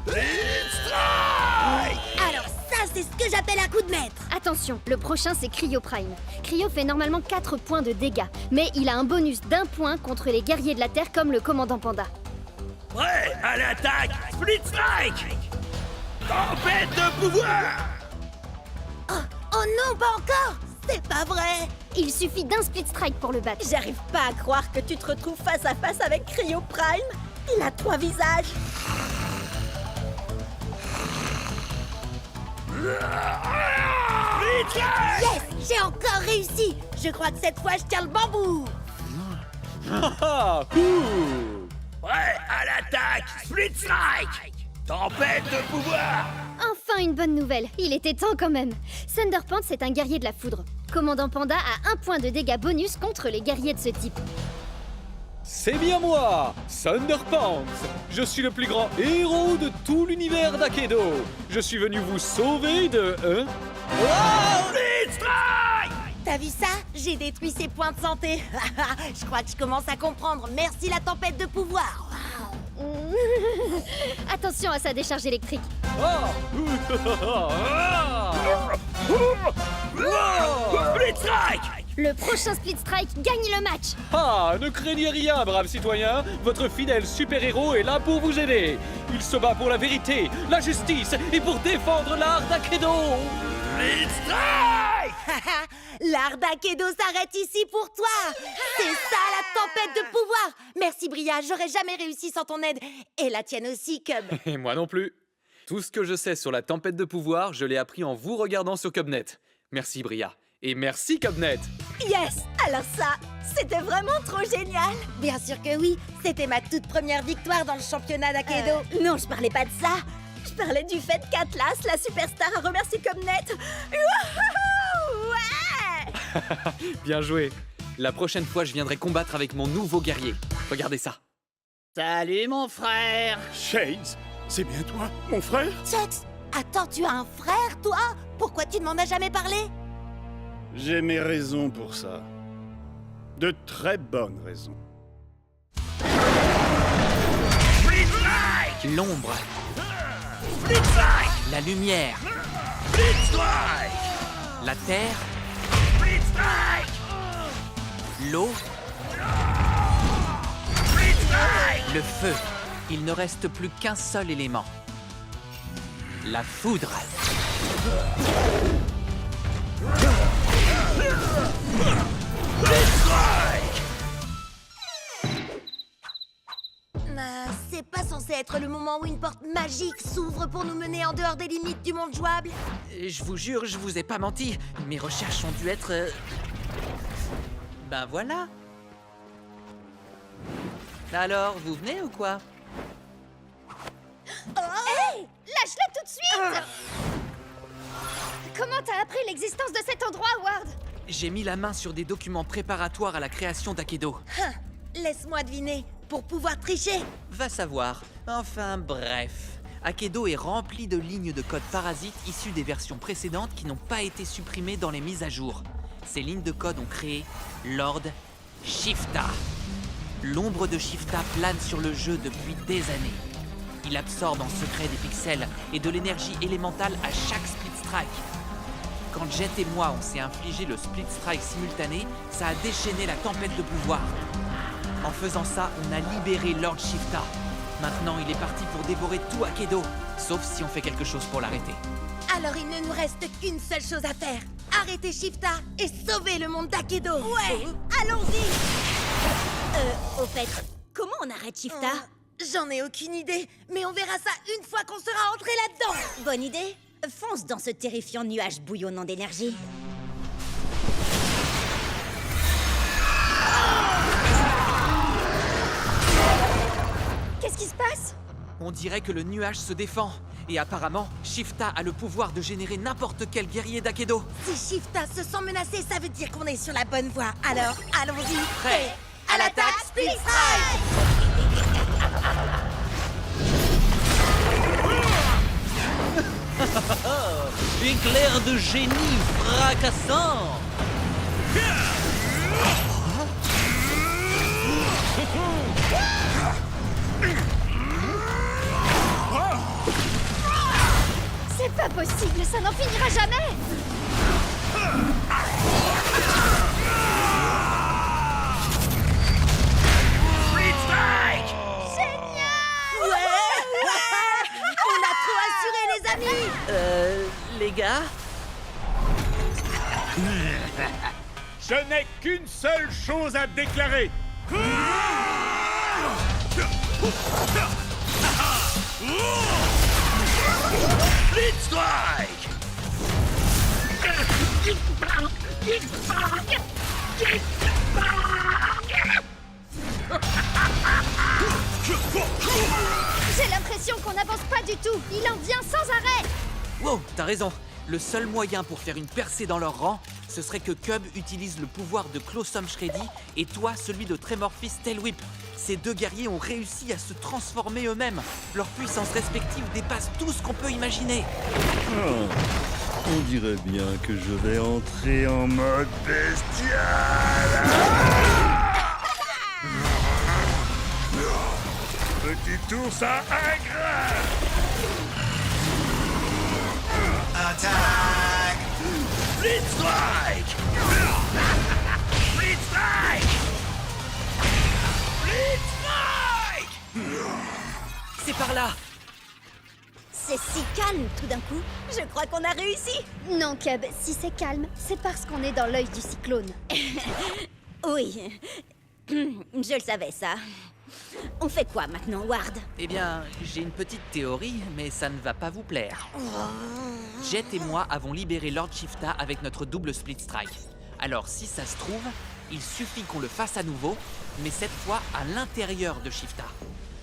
[SPEAKER 1] Split Strike!
[SPEAKER 2] Alors ça, c'est ce que j'appelle un coup de maître.
[SPEAKER 4] Attention, le prochain c'est Cryo Prime. Cryo fait normalement 4 points de dégâts, mais il a un bonus d'1 point contre les guerriers de la Terre comme le commandant Panda.
[SPEAKER 1] Prêt à l'attaque, Split Strike! Tempête de pouvoir!
[SPEAKER 2] Oh non, pas encore. C'est pas vrai.
[SPEAKER 4] Il suffit d'un Split Strike pour le battre.
[SPEAKER 3] J'arrive pas à croire que tu te retrouves face à face avec Cryo Prime. Il a 3 visages.
[SPEAKER 2] Yes, j'ai encore réussi. Je crois que cette fois, je tiens le bambou.
[SPEAKER 1] Prêt à l'attaque, Split Strike! Tempête de pouvoir!
[SPEAKER 4] Enfin une bonne nouvelle, il était temps quand même. Thunderpants est un guerrier de la foudre. Commandant Panda a 1 point de dégâts bonus contre les guerriers de ce type.
[SPEAKER 8] C'est bien moi, Thunderpants. Je suis le plus grand héros de tout l'univers d'Aikido. Je suis venu vous sauver de...
[SPEAKER 1] Split Strike!
[SPEAKER 2] T'as vu ça? J'ai détruit ses points de santé. Je crois que je commence à comprendre. Merci la tempête de pouvoir.
[SPEAKER 4] Attention à sa décharge électrique.
[SPEAKER 1] Split Strike!
[SPEAKER 4] Le prochain Split Strike gagne le match.
[SPEAKER 8] Ah, ne craignez rien, braves citoyens. Votre fidèle super-héros est là pour vous aider. Il se bat pour la vérité, la justice et pour défendre l'art d'Akedo.
[SPEAKER 1] Split Strike!
[SPEAKER 2] L'art d'Akedo s'arrête ici pour toi. C'est ça la tempête de pouvoir. Merci Bria, j'aurais jamais réussi sans ton aide. Et la tienne aussi, Cub.
[SPEAKER 5] Et moi non plus. Tout ce que je sais sur la tempête de pouvoir, je l'ai appris en vous regardant sur Cubnet. Merci Bria. Et merci Cubnet.
[SPEAKER 3] Yes! Alors ça, c'était vraiment trop génial!
[SPEAKER 2] Bien sûr que oui, c'était ma toute première victoire dans le championnat d'Akedo.
[SPEAKER 3] Non, je parlais pas de ça! Je parlais du fait qu'Atlas, la superstar, a remercié Cubnet! Wouhou! Ouais!
[SPEAKER 5] Bien joué. La prochaine fois, je viendrai combattre avec mon nouveau guerrier. Regardez ça.
[SPEAKER 11] Salut mon frère.
[SPEAKER 7] Shades, c'est bien toi, mon frère?
[SPEAKER 2] Chucks, attends, tu as un frère, toi? Pourquoi tu ne m'en as jamais parlé?
[SPEAKER 7] J'ai mes raisons pour ça. De très bonnes raisons.
[SPEAKER 1] Split Strike!
[SPEAKER 5] L'ombre,
[SPEAKER 1] Split Strike!
[SPEAKER 5] la lumière,
[SPEAKER 1] Split Strike!
[SPEAKER 5] la terre,
[SPEAKER 1] Split Strike!
[SPEAKER 5] l'eau,
[SPEAKER 1] Split Strike!
[SPEAKER 5] le feu. Il ne reste plus qu'un seul élément. La foudre.
[SPEAKER 2] C'est pas censé être le moment où une porte magique s'ouvre pour nous mener en dehors des limites du monde jouable?
[SPEAKER 5] Je vous jure, je vous ai pas menti. Mes recherches ont dû être... Ben voilà. Alors, vous venez ou quoi?
[SPEAKER 4] Hey! Lâche-la tout de suite! Comment t'as appris l'existence de cet endroit, Ward?
[SPEAKER 5] J'ai mis la main sur des documents préparatoires à la création d'Akedo.
[SPEAKER 2] Laisse-moi deviner, pour pouvoir tricher.
[SPEAKER 5] Va savoir. Enfin bref. Akedo est rempli de lignes de code parasites issues des versions précédentes qui n'ont pas été supprimées dans les mises à jour. Ces lignes de code ont créé Lord Shifta. L'ombre de Shifta plane sur le jeu depuis des années. Il absorbe en secret des pixels et de l'énergie élémentale à chaque Split Strike. Quand Jet et moi on s'est infligé le Split Strike simultané, ça a déchaîné la tempête de pouvoir. En faisant ça, on a libéré Lord Shifta. Maintenant, il est parti pour dévorer tout Akedo, sauf si on fait quelque chose pour l'arrêter.
[SPEAKER 2] Alors il ne nous reste qu'une seule chose à faire. Arrêter Shifta et sauver le monde d'Akedo.
[SPEAKER 3] Ouais! Allons-y! Au fait, comment on arrête Shifta?
[SPEAKER 2] J'en ai aucune idée, mais on verra ça une fois qu'on sera entré là-dedans.
[SPEAKER 3] Bonne idée! Fonce dans ce terrifiant nuage bouillonnant d'énergie. Qu'est-ce qui se passe?
[SPEAKER 5] On dirait que le nuage se défend. Et apparemment, Shifta a le pouvoir de générer n'importe quel guerrier d'Akedo.
[SPEAKER 2] Si Shifta se sent menacé, ça veut dire qu'on est sur la bonne voie. Alors, allons-y.
[SPEAKER 5] Prêt
[SPEAKER 2] à l'attaque, Split Strike!
[SPEAKER 8] Éclair de génie fracassant.
[SPEAKER 4] C'est pas possible, ça n'en finira jamais!
[SPEAKER 1] Split Strike!
[SPEAKER 2] Génial! Ouais! On a trop assuré, les amis!
[SPEAKER 5] Les gars?
[SPEAKER 7] Je n'ai qu'une seule chose à déclarer.
[SPEAKER 1] Split Strike!
[SPEAKER 4] J'ai l'impression qu'on n'avance pas du tout. Il en vient sans arrêt.
[SPEAKER 5] Wow, t'as raison. Le seul moyen pour faire une percée dans leur rang, ce serait que Cub utilise le pouvoir de Closum Shreddy et toi celui de Tremorphis Tailwhip. Ces deux guerriers ont réussi à se transformer eux-mêmes. Leur puissance respective dépasse tout ce qu'on peut imaginer.
[SPEAKER 10] On dirait bien que je vais entrer en mode bestial.
[SPEAKER 7] Petit ours à ingrat.
[SPEAKER 1] Attaque! Split Strike! Split Strike! Split Strike!
[SPEAKER 5] C'est par là.
[SPEAKER 3] C'est si calme tout d'un coup. Je crois qu'on a réussi.
[SPEAKER 4] Non, Cub, si c'est calme, c'est parce qu'on est dans l'œil du cyclone.
[SPEAKER 3] Oui, je le savais ça. On fait quoi maintenant, Ward?
[SPEAKER 5] Eh bien, j'ai une petite théorie, mais ça ne va pas vous plaire. Jet et moi avons libéré Lord Shifta avec notre double Split Strike. Alors, si ça se trouve, il suffit qu'on le fasse à nouveau, mais cette fois à l'intérieur de Shifta.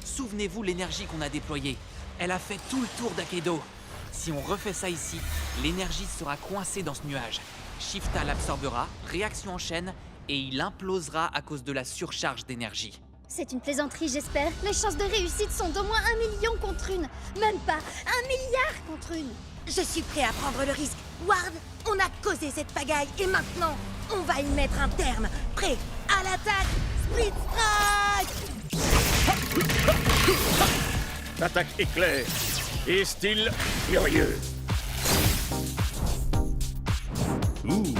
[SPEAKER 5] Souvenez-vous l'énergie qu'on a déployée. Elle a fait tout le tour d'Akedo. Si on refait ça ici, l'énergie sera coincée dans ce nuage. Shifta l'absorbera, réaction en chaîne, et il implosera à cause de la surcharge d'énergie.
[SPEAKER 4] C'est une plaisanterie, j'espère. Les chances de réussite sont d'au moins 1 million contre une. Même pas 1 milliard contre une.
[SPEAKER 2] Je suis prêt à prendre le risque. Ward, on a causé cette pagaille et maintenant, on va y mettre un terme. Prêt à l'attaque. Split Strike!
[SPEAKER 7] Attaque éclair et style furieux. Ouh.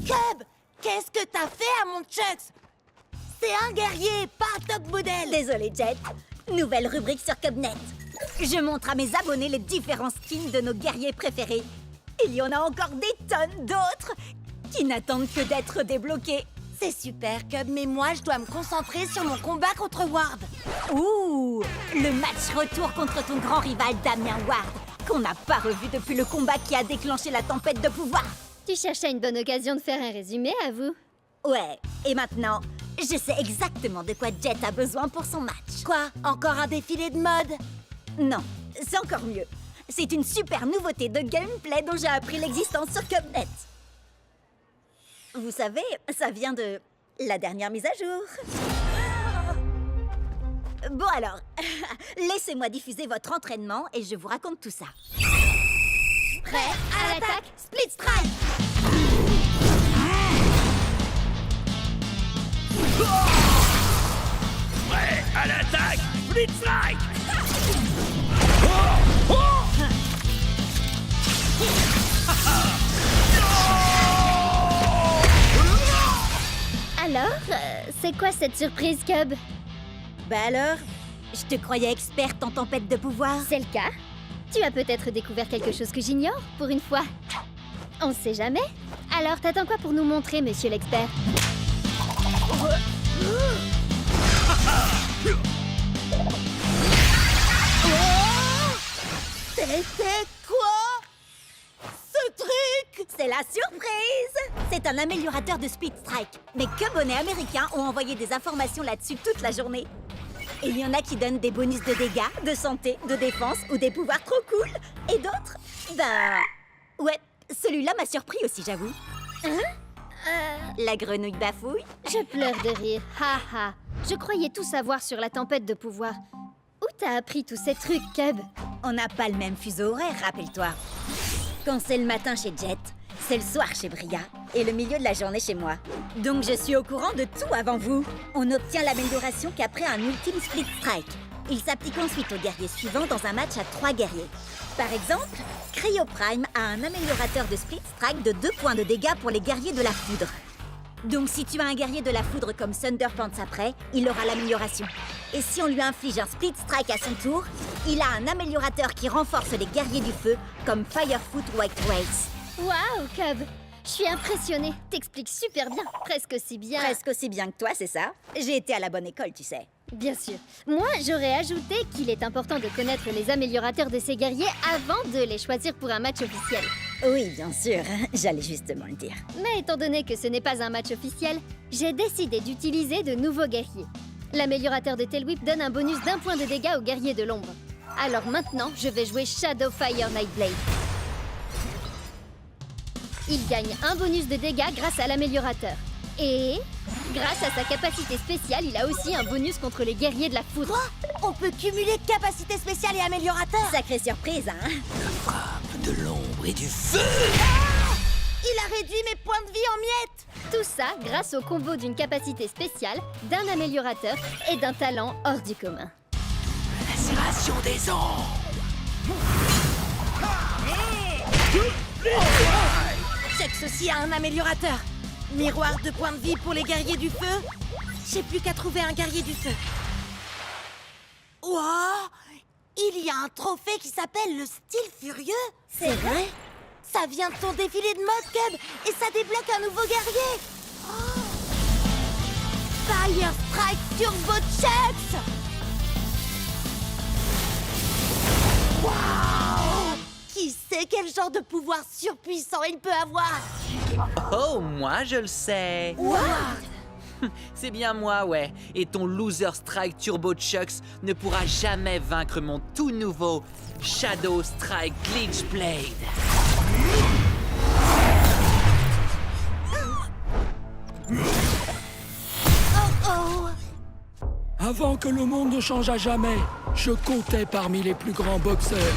[SPEAKER 2] Cub, qu'est-ce que t'as fait à mon Chucks? C'est un guerrier, pas top modèle.
[SPEAKER 3] Désolé, Jet. Nouvelle rubrique sur Cubnet. Je montre à mes abonnés les différents skins de nos guerriers préférés. Il y en a encore des tonnes d'autres qui n'attendent que d'être débloqués.
[SPEAKER 2] C'est super, Cub, mais moi, je dois me concentrer sur mon combat contre Ward.
[SPEAKER 3] Ouh, le match retour contre ton grand rival Damien Ward, qu'on n'a pas revu depuis le combat qui a déclenché la tempête de pouvoir.
[SPEAKER 4] Tu cherchais une bonne occasion de faire un résumé, à vous?
[SPEAKER 3] Ouais, et maintenant, je sais exactement de quoi Jet a besoin pour son match.
[SPEAKER 2] Quoi? Encore un défilé de mode?
[SPEAKER 3] Non, c'est encore mieux. C'est une super nouveauté de gameplay dont j'ai appris l'existence sur Cubnet. Vous savez, ça vient de la dernière mise à jour. Bon alors, laissez-moi diffuser votre entraînement et je vous raconte tout ça.
[SPEAKER 2] Prêt à l'attaque. Split Strike!
[SPEAKER 1] Prêt à l'attaque! Split Strike!
[SPEAKER 4] Alors, c'est quoi cette surprise, Cub?
[SPEAKER 3] Bah alors, je te croyais experte en tempête de pouvoir.
[SPEAKER 4] C'est le cas. Tu as peut-être découvert quelque chose que j'ignore, pour une fois. On sait jamais. Alors, t'attends quoi pour nous montrer, monsieur l'expert?
[SPEAKER 2] C'était quoi? Ce truc?
[SPEAKER 3] C'est la surprise! C'est un améliorateur de Split Strike. Mes Cubonnets américains ont envoyé des informations là-dessus toute la journée. Et il y en a qui donnent des bonus de dégâts, de santé, de défense ou des pouvoirs trop cool. Et d'autres, ben... Ouais, celui-là m'a surpris aussi, j'avoue. La grenouille bafouille.
[SPEAKER 4] Je pleure de rire. Ha ha. Je croyais tout savoir sur la tempête de pouvoir. Où t'as appris tous ces trucs, Cub?
[SPEAKER 3] On n'a pas le même fuseau horaire, rappelle-toi. Quand c'est le matin chez Jet, c'est le soir chez Bria et le milieu de la journée chez moi. Donc je suis au courant de tout avant vous. On obtient l'amélioration qu'après un ultime Split Strike. Il s'applique ensuite aux guerriers suivants dans un match à 3 guerriers. Par exemple, Cryo Prime a un améliorateur de Split Strike de 2 points de dégâts pour les guerriers de la foudre. Donc si tu as un guerrier de la foudre comme Thunderpants après, il aura l'amélioration. Et si on lui inflige un Split Strike à son tour, il a un améliorateur qui renforce les guerriers du feu comme Firefoot White Race.
[SPEAKER 4] Waouh, Cub! Je suis impressionnée. T'expliques super bien. Presque aussi bien.
[SPEAKER 3] Presque aussi bien que toi, c'est ça? J'ai été à la bonne école, tu sais.
[SPEAKER 4] Bien sûr. Moi, j'aurais ajouté qu'il est important de connaître les améliorateurs de ces guerriers avant de les choisir pour un match officiel.
[SPEAKER 3] Oui, bien sûr. J'allais justement le dire.
[SPEAKER 4] Mais étant donné que ce n'est pas un match officiel, j'ai décidé d'utiliser de nouveaux guerriers. L'améliorateur de Tailwhip donne un bonus d'1 point de dégâts aux guerriers de l'ombre. Alors maintenant, je vais jouer Shadowfire Nightblade. Il gagne un bonus de dégâts grâce à l'améliorateur. Et grâce à sa capacité spéciale, il a aussi un bonus contre les guerriers de la foudre.
[SPEAKER 2] Quoi? On peut cumuler capacité spéciale et améliorateur.
[SPEAKER 3] Sacrée surprise, hein?
[SPEAKER 10] Frappe de l'ombre et du feu.
[SPEAKER 2] Il a réduit mes points de vie en miettes.
[SPEAKER 4] Tout ça grâce au combo d'une capacité spéciale, d'un améliorateur et d'un talent hors du commun.
[SPEAKER 6] Lacération des ondes.
[SPEAKER 2] Chex aussi a un améliorateur. Miroir de points de vie pour les guerriers du feu. J'ai plus qu'à trouver un guerrier du feu. Wow! Il y a un trophée qui s'appelle le style furieux. C'est vrai? Ça vient de ton défilé de mode, Cub, et ça débloque un nouveau guerrier. Oh. Fire Strike Turbo Chex. Wow! Qui sait quel genre de pouvoir surpuissant il peut avoir?
[SPEAKER 5] Oh, moi je le sais.
[SPEAKER 2] What?
[SPEAKER 5] C'est bien moi, ouais. Et ton Loser Strike Turbo Chucks ne pourra jamais vaincre mon tout nouveau Shadow Strike Glitch Blade.
[SPEAKER 6] Avant que le monde ne change à jamais, je comptais parmi les plus grands boxeurs.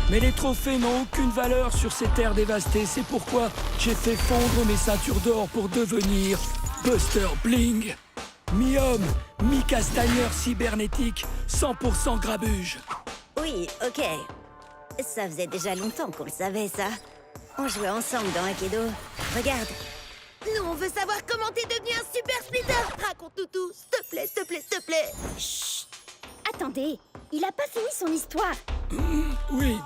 [SPEAKER 6] Mais les trophées n'ont aucune valeur sur ces terres dévastées. C'est pourquoi j'ai fait fondre mes ceintures d'or pour devenir Buster Bling. Mi-homme, mi-castagneur cybernétique, 100% grabuge.
[SPEAKER 3] Oui, ok. Ça faisait déjà longtemps qu'on le savait, ça. On jouait ensemble dans Akedo. Regarde.
[SPEAKER 2] Nous, on veut savoir comment t'es devenu un super splitter. Raconte-nous tout, s'il te plaît, s'il te plaît, s'il te plaît.
[SPEAKER 3] Chut. Attendez, il a pas fini son histoire.
[SPEAKER 6] Oui.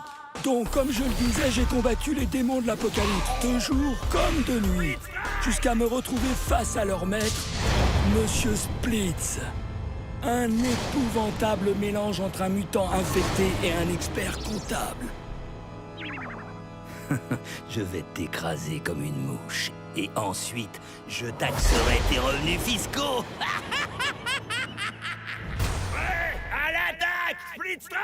[SPEAKER 6] Donc, comme je le disais, j'ai combattu les démons de l'Apocalypse, de jour comme de nuit, jusqu'à me retrouver face à leur maître, Monsieur Splitz. Un épouvantable mélange entre un mutant infecté et un expert comptable.
[SPEAKER 10] Je vais t'écraser comme une mouche. Et ensuite, je taxerai tes revenus fiscaux.
[SPEAKER 1] Ouais, à l'attaque! Split Strike!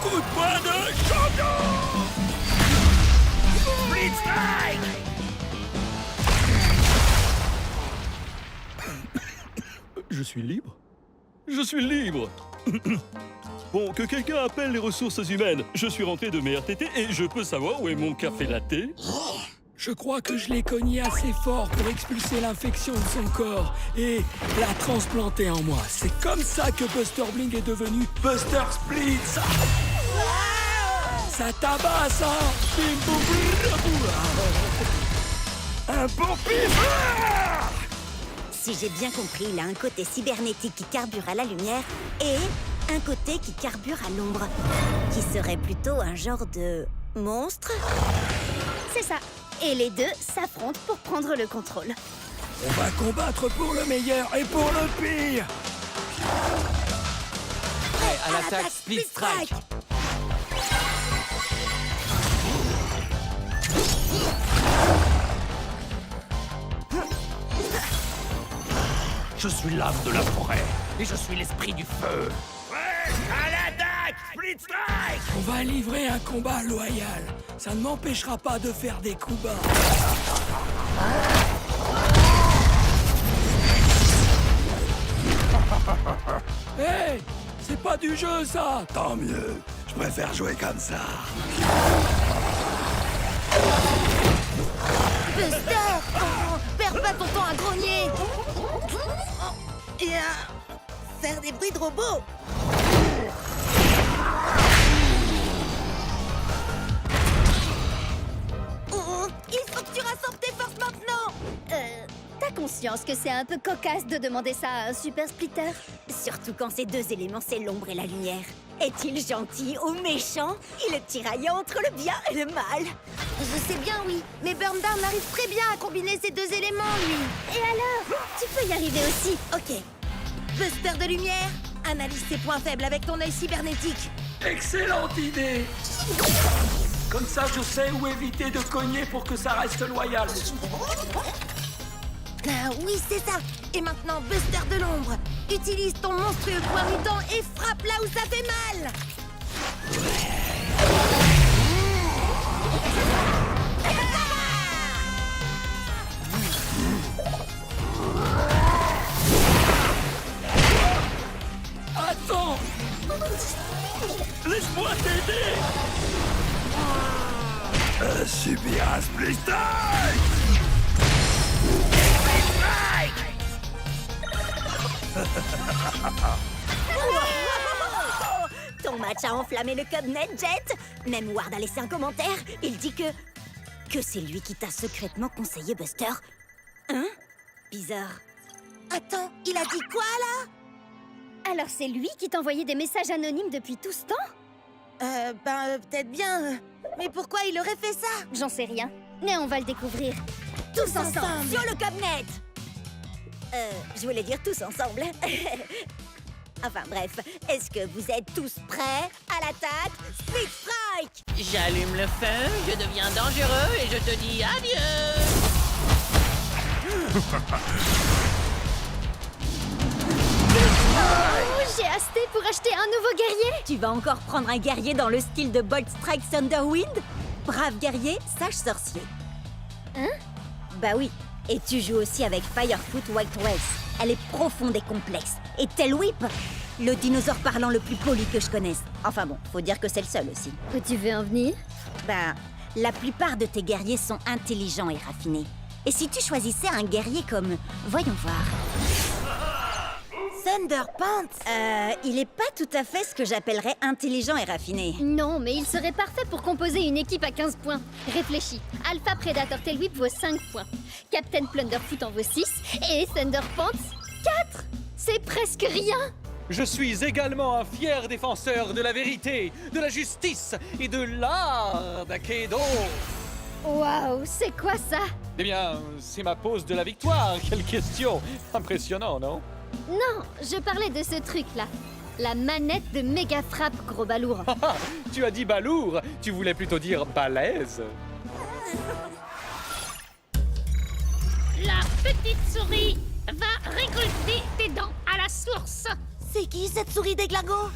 [SPEAKER 6] Coup de poing de champion!
[SPEAKER 1] Split Strike!
[SPEAKER 14] Je suis libre? Je suis libre! Bon, que quelqu'un appelle les ressources humaines. Je suis rentré de mes RTT et je peux savoir où est mon café latte?
[SPEAKER 6] Je crois que je l'ai cogné assez fort pour expulser l'infection de son corps et la transplanter en moi. C'est comme ça que Buster Bling est devenu Buster Splitz. Ça tabasse, hein? Bim, boum, boum, boum. Un bon pif!
[SPEAKER 3] Si j'ai bien compris, il a un côté cybernétique qui carbure à la lumière et un côté qui carbure à l'ombre, qui serait plutôt un genre de monstre. C'est ça. Et les deux s'affrontent pour prendre le contrôle.
[SPEAKER 6] On va combattre pour le meilleur et pour le pire.
[SPEAKER 5] Prêt à l'attaque Split Strike.
[SPEAKER 13] Je suis l'âme de la forêt et je suis l'esprit du feu.
[SPEAKER 1] Ouais, à l'attaque! Split Strike!
[SPEAKER 6] On va livrer un combat loyal. Ça ne m'empêchera pas de faire des coups bas. Hey! C'est pas du jeu, ça!
[SPEAKER 10] Tant mieux. Je préfère jouer comme ça.
[SPEAKER 2] Buster! Oh, perds pas ton temps à grogner! Et à faire des bruits de robots! Oh, il faut que tu rassembles tes forces maintenant!
[SPEAKER 3] T'as conscience que c'est un peu cocasse de demander ça à un super splitter? Surtout quand ces deux éléments, c'est l'ombre et la lumière. Est-il gentil ou méchant? Il est tiraillant entre le bien et le mal.
[SPEAKER 2] Je sais bien, oui, mais Burndown arrive très bien à combiner ces deux éléments, lui!
[SPEAKER 3] Et alors? Tu peux y arriver aussi.
[SPEAKER 2] Ok. Buster de lumière, Analyse ses points faibles avec ton œil cybernétique.
[SPEAKER 6] Excellente idée. Comme ça, je sais où éviter de cogner pour que ça reste loyal.
[SPEAKER 2] Ah oui, c'est ça. Et maintenant, Buster de l'ombre. Utilise ton monstrueux poing mutant et frappe là où ça fait mal.
[SPEAKER 6] Attends. Laisse-moi t'aider.
[SPEAKER 10] Subir un split strike.
[SPEAKER 3] Ton match a enflammé le Cubnet, Jet. Même Ward a laissé un commentaire. Il dit que c'est lui qui t'a secrètement conseillé Buster. Hein? Bizarre.
[SPEAKER 2] Attends, il a dit quoi là?
[SPEAKER 4] Alors c'est lui qui t'envoyait des messages anonymes depuis tout ce temps?
[SPEAKER 2] Peut-être bien. Mais pourquoi il aurait fait ça?
[SPEAKER 4] J'en sais rien, mais on va le découvrir.
[SPEAKER 3] Tous ensemble sur le Cubnet. Je voulais dire tous ensemble. Enfin bref, est-ce que vous êtes tous prêts à l'attaque? Split Strike!
[SPEAKER 8] J'allume le feu, je deviens dangereux et je te dis adieu.
[SPEAKER 4] Oh, j'ai hasté pour acheter un nouveau guerrier.
[SPEAKER 3] Tu vas encore prendre un guerrier dans le style de Bolt Strike Thunderwind? Brave guerrier, sage sorcier.
[SPEAKER 4] Hein?
[SPEAKER 3] Bah oui. Et tu joues aussi avec Firefoot White West. Elle est profonde et complexe. Et Tail Whip, le dinosaure parlant le plus poli que je connaisse. Enfin bon, faut dire que c'est le seul aussi.
[SPEAKER 4] Où tu veux en venir?
[SPEAKER 3] Bah, la plupart de tes guerriers sont intelligents et raffinés. Et si tu choisissais un guerrier comme... Voyons voir.
[SPEAKER 2] Thunderpants.
[SPEAKER 3] Il est pas tout à fait ce que j'appellerais intelligent et raffiné.
[SPEAKER 4] Non, mais il serait parfait pour composer une équipe à 15 points. Réfléchis. Alpha Predator Tail Whip vaut 5 points. Captain Plunderfoot en vaut 6. Et Thunderpants, 4. C'est presque rien.
[SPEAKER 8] Je suis également un fier défenseur de la vérité, de la justice et de l'art d'Akedo.
[SPEAKER 4] Waouh, c'est quoi ça?
[SPEAKER 8] Eh bien, c'est ma pose de la victoire. Quelle question. Impressionnant, non?
[SPEAKER 4] Non, je parlais de ce truc-là. La manette de méga frappe, gros balourd.
[SPEAKER 8] Tu as dit balourd, tu voulais plutôt dire balèze.
[SPEAKER 9] La petite souris va récolter tes dents à la source.
[SPEAKER 2] C'est qui cette souris déglingo?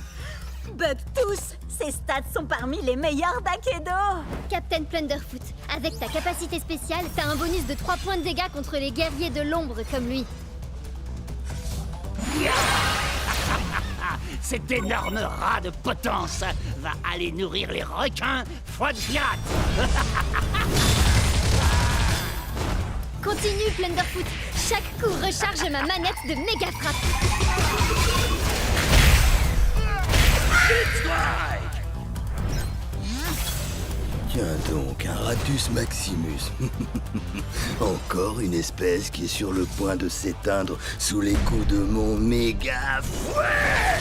[SPEAKER 3] Bugtooth, ses stats sont parmi les meilleurs d'Akedo.
[SPEAKER 4] Captain Plunderfoot, avec ta capacité spéciale, t'as un bonus de 3 points de dégâts contre les guerriers de l'ombre comme lui.
[SPEAKER 11] Cet énorme rat de potence va aller nourrir les requins foie de pirate.
[SPEAKER 4] Continue, Plunderfoot. Chaque coup recharge ma manette de méga frappe.
[SPEAKER 10] Tiens donc, un Ratus Maximus. Encore une espèce qui est sur le point de s'éteindre sous les coups de mon méga fouet.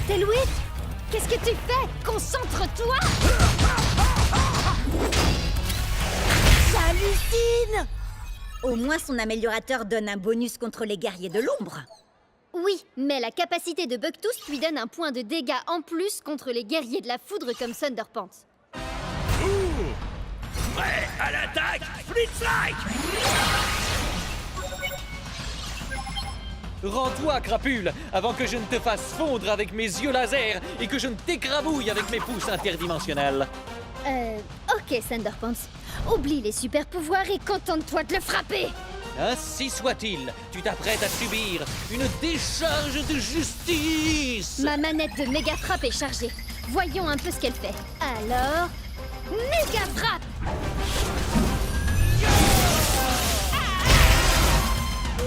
[SPEAKER 4] Tail Whip, qu'est-ce que tu fais? Concentre-toi!
[SPEAKER 2] J'hallucine!
[SPEAKER 3] Au moins son améliorateur donne un bonus contre les guerriers de l'ombre.
[SPEAKER 4] Oui, mais la capacité de Bugtooth lui donne un point de dégâts en plus contre les guerriers de la foudre comme Thunderpants.
[SPEAKER 1] Prêt à l'attaque, Split Strike!
[SPEAKER 8] Rends-toi, crapule, avant que je ne te fasse fondre avec mes yeux laser et que je ne t'écrabouille avec mes pouces interdimensionnels.
[SPEAKER 4] Ok, Thunderpants. Oublie les super pouvoirs et contente-toi de le frapper!
[SPEAKER 8] Ainsi soit-il, tu t'apprêtes à subir une décharge de justice!
[SPEAKER 4] Ma manette de méga frappe est chargée. Voyons un peu ce qu'elle fait. Alors... méga frappe!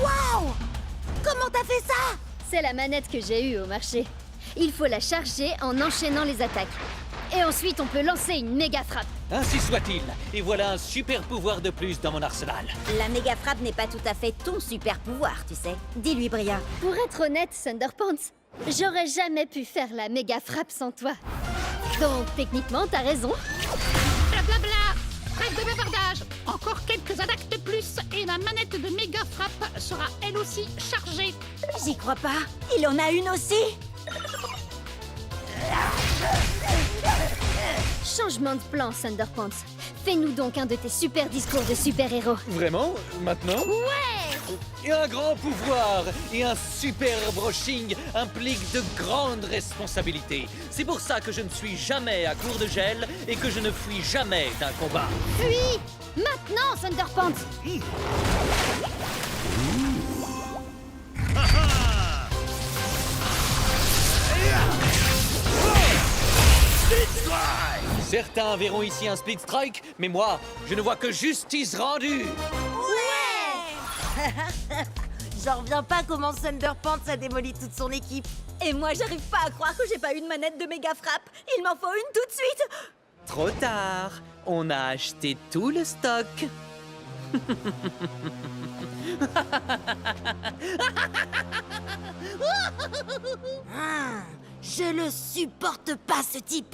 [SPEAKER 2] Waouh! Comment t'as fait ça?
[SPEAKER 4] C'est la manette que j'ai eue au marché. Il faut la charger en enchaînant les attaques. Et ensuite, on peut lancer une méga frappe.
[SPEAKER 8] Ainsi soit-il. Et voilà un super pouvoir de plus dans mon arsenal.
[SPEAKER 3] La méga frappe n'est pas tout à fait ton super pouvoir, tu sais. Dis-lui, Bria.
[SPEAKER 4] Pour être honnête, Thunderpants, j'aurais jamais pu faire la méga frappe sans toi. Donc, techniquement, t'as raison.
[SPEAKER 9] Blablabla. Trêve de bavardage. Encore quelques attaques de plus et ma manette de méga frappe sera elle aussi chargée.
[SPEAKER 3] J'y crois pas. Il en a une aussi.
[SPEAKER 4] Changement de plan, Thunderpants. Fais-nous donc un de tes super discours de super-héros.
[SPEAKER 8] Vraiment? Maintenant?
[SPEAKER 4] Ouais!
[SPEAKER 8] Et un grand pouvoir et un super brushing impliquent de grandes responsabilités. C'est pour ça que je ne suis jamais à court de gel et que je ne fuis jamais d'un combat.
[SPEAKER 4] Fuis! Maintenant, Thunderpants!
[SPEAKER 8] Certains verront ici un split strike, mais moi, je ne vois que justice rendue.
[SPEAKER 2] Ouais. J'en reviens pas comment Thunderpants a démoli toute son équipe.
[SPEAKER 3] Et moi, j'arrive pas à croire que j'ai pas une manette de méga frappe. Il m'en faut une tout de suite.
[SPEAKER 5] Trop tard. On a acheté tout le stock.
[SPEAKER 2] Je le supporte pas, ce type.